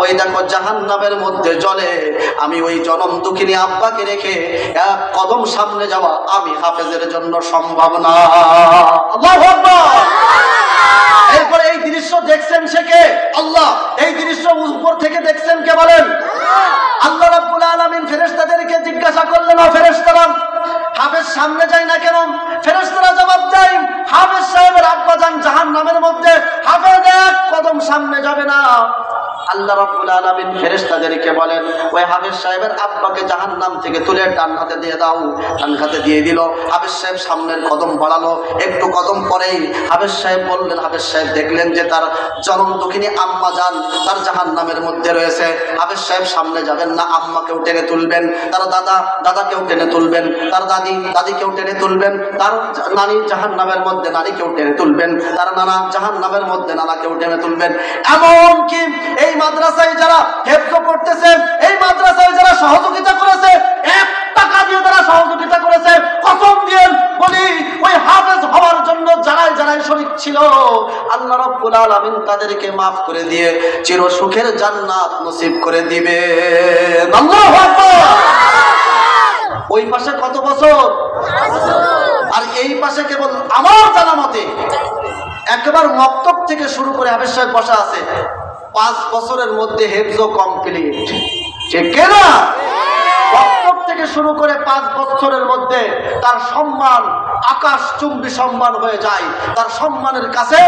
ওই দেখো জাহান্নামের মধ্যে জ্বলে, আমি ওই জনম দুঃখিনী আব্বাকে রেখে এক কদম সামনে যাওয়া আমি হাফেজের জন্য সম্ভব না। আল্লাহু আকবার। এরপরে এই দৃশ্য দেখছেন সে কে? আল্লাহ। এই দৃশ্য উপর থেকে দেখছেন কে বলেন? আল্লাহ রাব্বুল আলামিন ফেরেশতাদেরকে জিজ্ঞাসা করলেন, ফেরেশতারা হাফেজ সামনে যায় না কেন? ফেরেশতারা জবাব দেয়, হাফেজ সাহেবের আব্বা যান জাহান্নামের মধ্যে, হাফেজ এক কদম সামনে যাবে না। আল্লাহ রাব্বুল আলামিন ফেরেশতাদেরকে বলেন, ওই হাফেজ সাহেবের আব্বাকে জাহান্নাম থেকে তুলে ডান হাতে দিয়ে দাও। ডান হাতে দিয়ে দিল। হাফেজ সাহেব সামনের কদম বাড়ালো, একটু কদম পরেই হাফেজ সাহেব বললেন, হাফেজ সাহেব দেখলেন যে তার জনম দুঃখিনী আম্মা যান তার জাহান্নামের মধ্যে রয়েছে। হাফেজ সাহেব সামনে যাবেন না, আম্মাকেও টেনে তুলবেন, তার দাদাকেও টেনে তুলবেন, তার দাদিকেও টেনে তুলবেন, তার নানি জাহান্নামের মধ্যে নানিকেও টেনে তুলবেন, তার নানা জাহান্নামের মধ্যে নানাকেও টেনে তুলবেন। এমনকি এই মাদ্রাসায় যারা হেফজ করতেছে, এই মাদ্রাসায় যারা সহযোগিতা করেছে, 1 টাকা দিয়ে যারা সহযোগিতা করেছে, কসম দিয়ে বলি ওই হাফেজ হওয়ার জন্য যারাই শরীক ছিল, আল্লাহ রাব্বুল আলামিন তাদেরকে মাফ করে দিয়ে চির সুখের জান্নাত নসিব করে দিবেন। আল্লাহু আকবার। ওই পাশে কত বছর? আর এই পাশে কেবল আমার জানা মতে একবার মক্তব থেকে শুরু করে হাফেজ সাহেব বসা আছে, 5 বছরের মধ্যে হেফজ কমপ্লিট। ঠিক না? মক্তব থেকে শুরু করে 5 বছরের মধ্যে তার সম্মান আকাশচুম্বী সম্মান হয়ে যায়। তার সম্মানের কাছে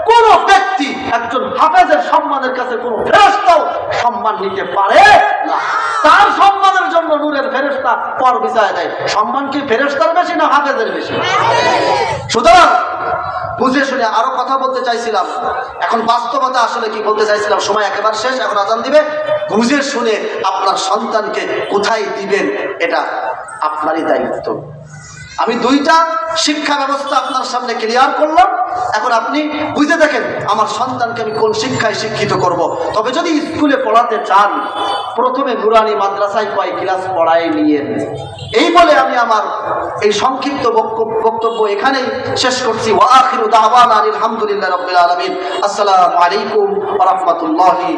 কোন ব্যক্তি, একজন হাফেজের সম্মানের কাছে কোন ফেরেশতাও সম্মান নিতে পারে না। তার সম্মানের জন্য নূরের ফেরেশতা পর বিছায় দেয়। সম্মান কি ফেরেশতার বেশি না হাফেজের বেশি? সুতরাং বুঝে শুনে আরো কথা বলতে চাইছিলাম, এখন বাস্তবতা আসলে কি বলতে চাইছিলাম, সময় একেবারে শেষ, এখন আজান দিবে। বুঝে শুনে আপনার সন্তানকে কোথায় দিবেন এটা আপনারই দায়িত্ব। আমি 2টা শিক্ষা ব্যবস্থা আপনার সামনে ক্লিয়ার করলাম, এখন আপনি বুঝে দেখেন আমার সন্তানকে আমি কোন শিক্ষায় শিক্ষিত করব। তবে যদি স্কুলে পড়াতে চান, প্রথমে নুরানি মাদ্রাসায় কয় ক্লাস পড়াই নিয়েন। এই বলে আমি আমার এই সংক্ষিপ্ত বক্তব্য এখানেই শেষ করছি। ওয়া আখিরু দাওয়ানা আলহামদুলিল্লাহি রাব্বিল আলামিন। আসসালামু আলাইকুম ওয়া রাহমাতুল্লাহি।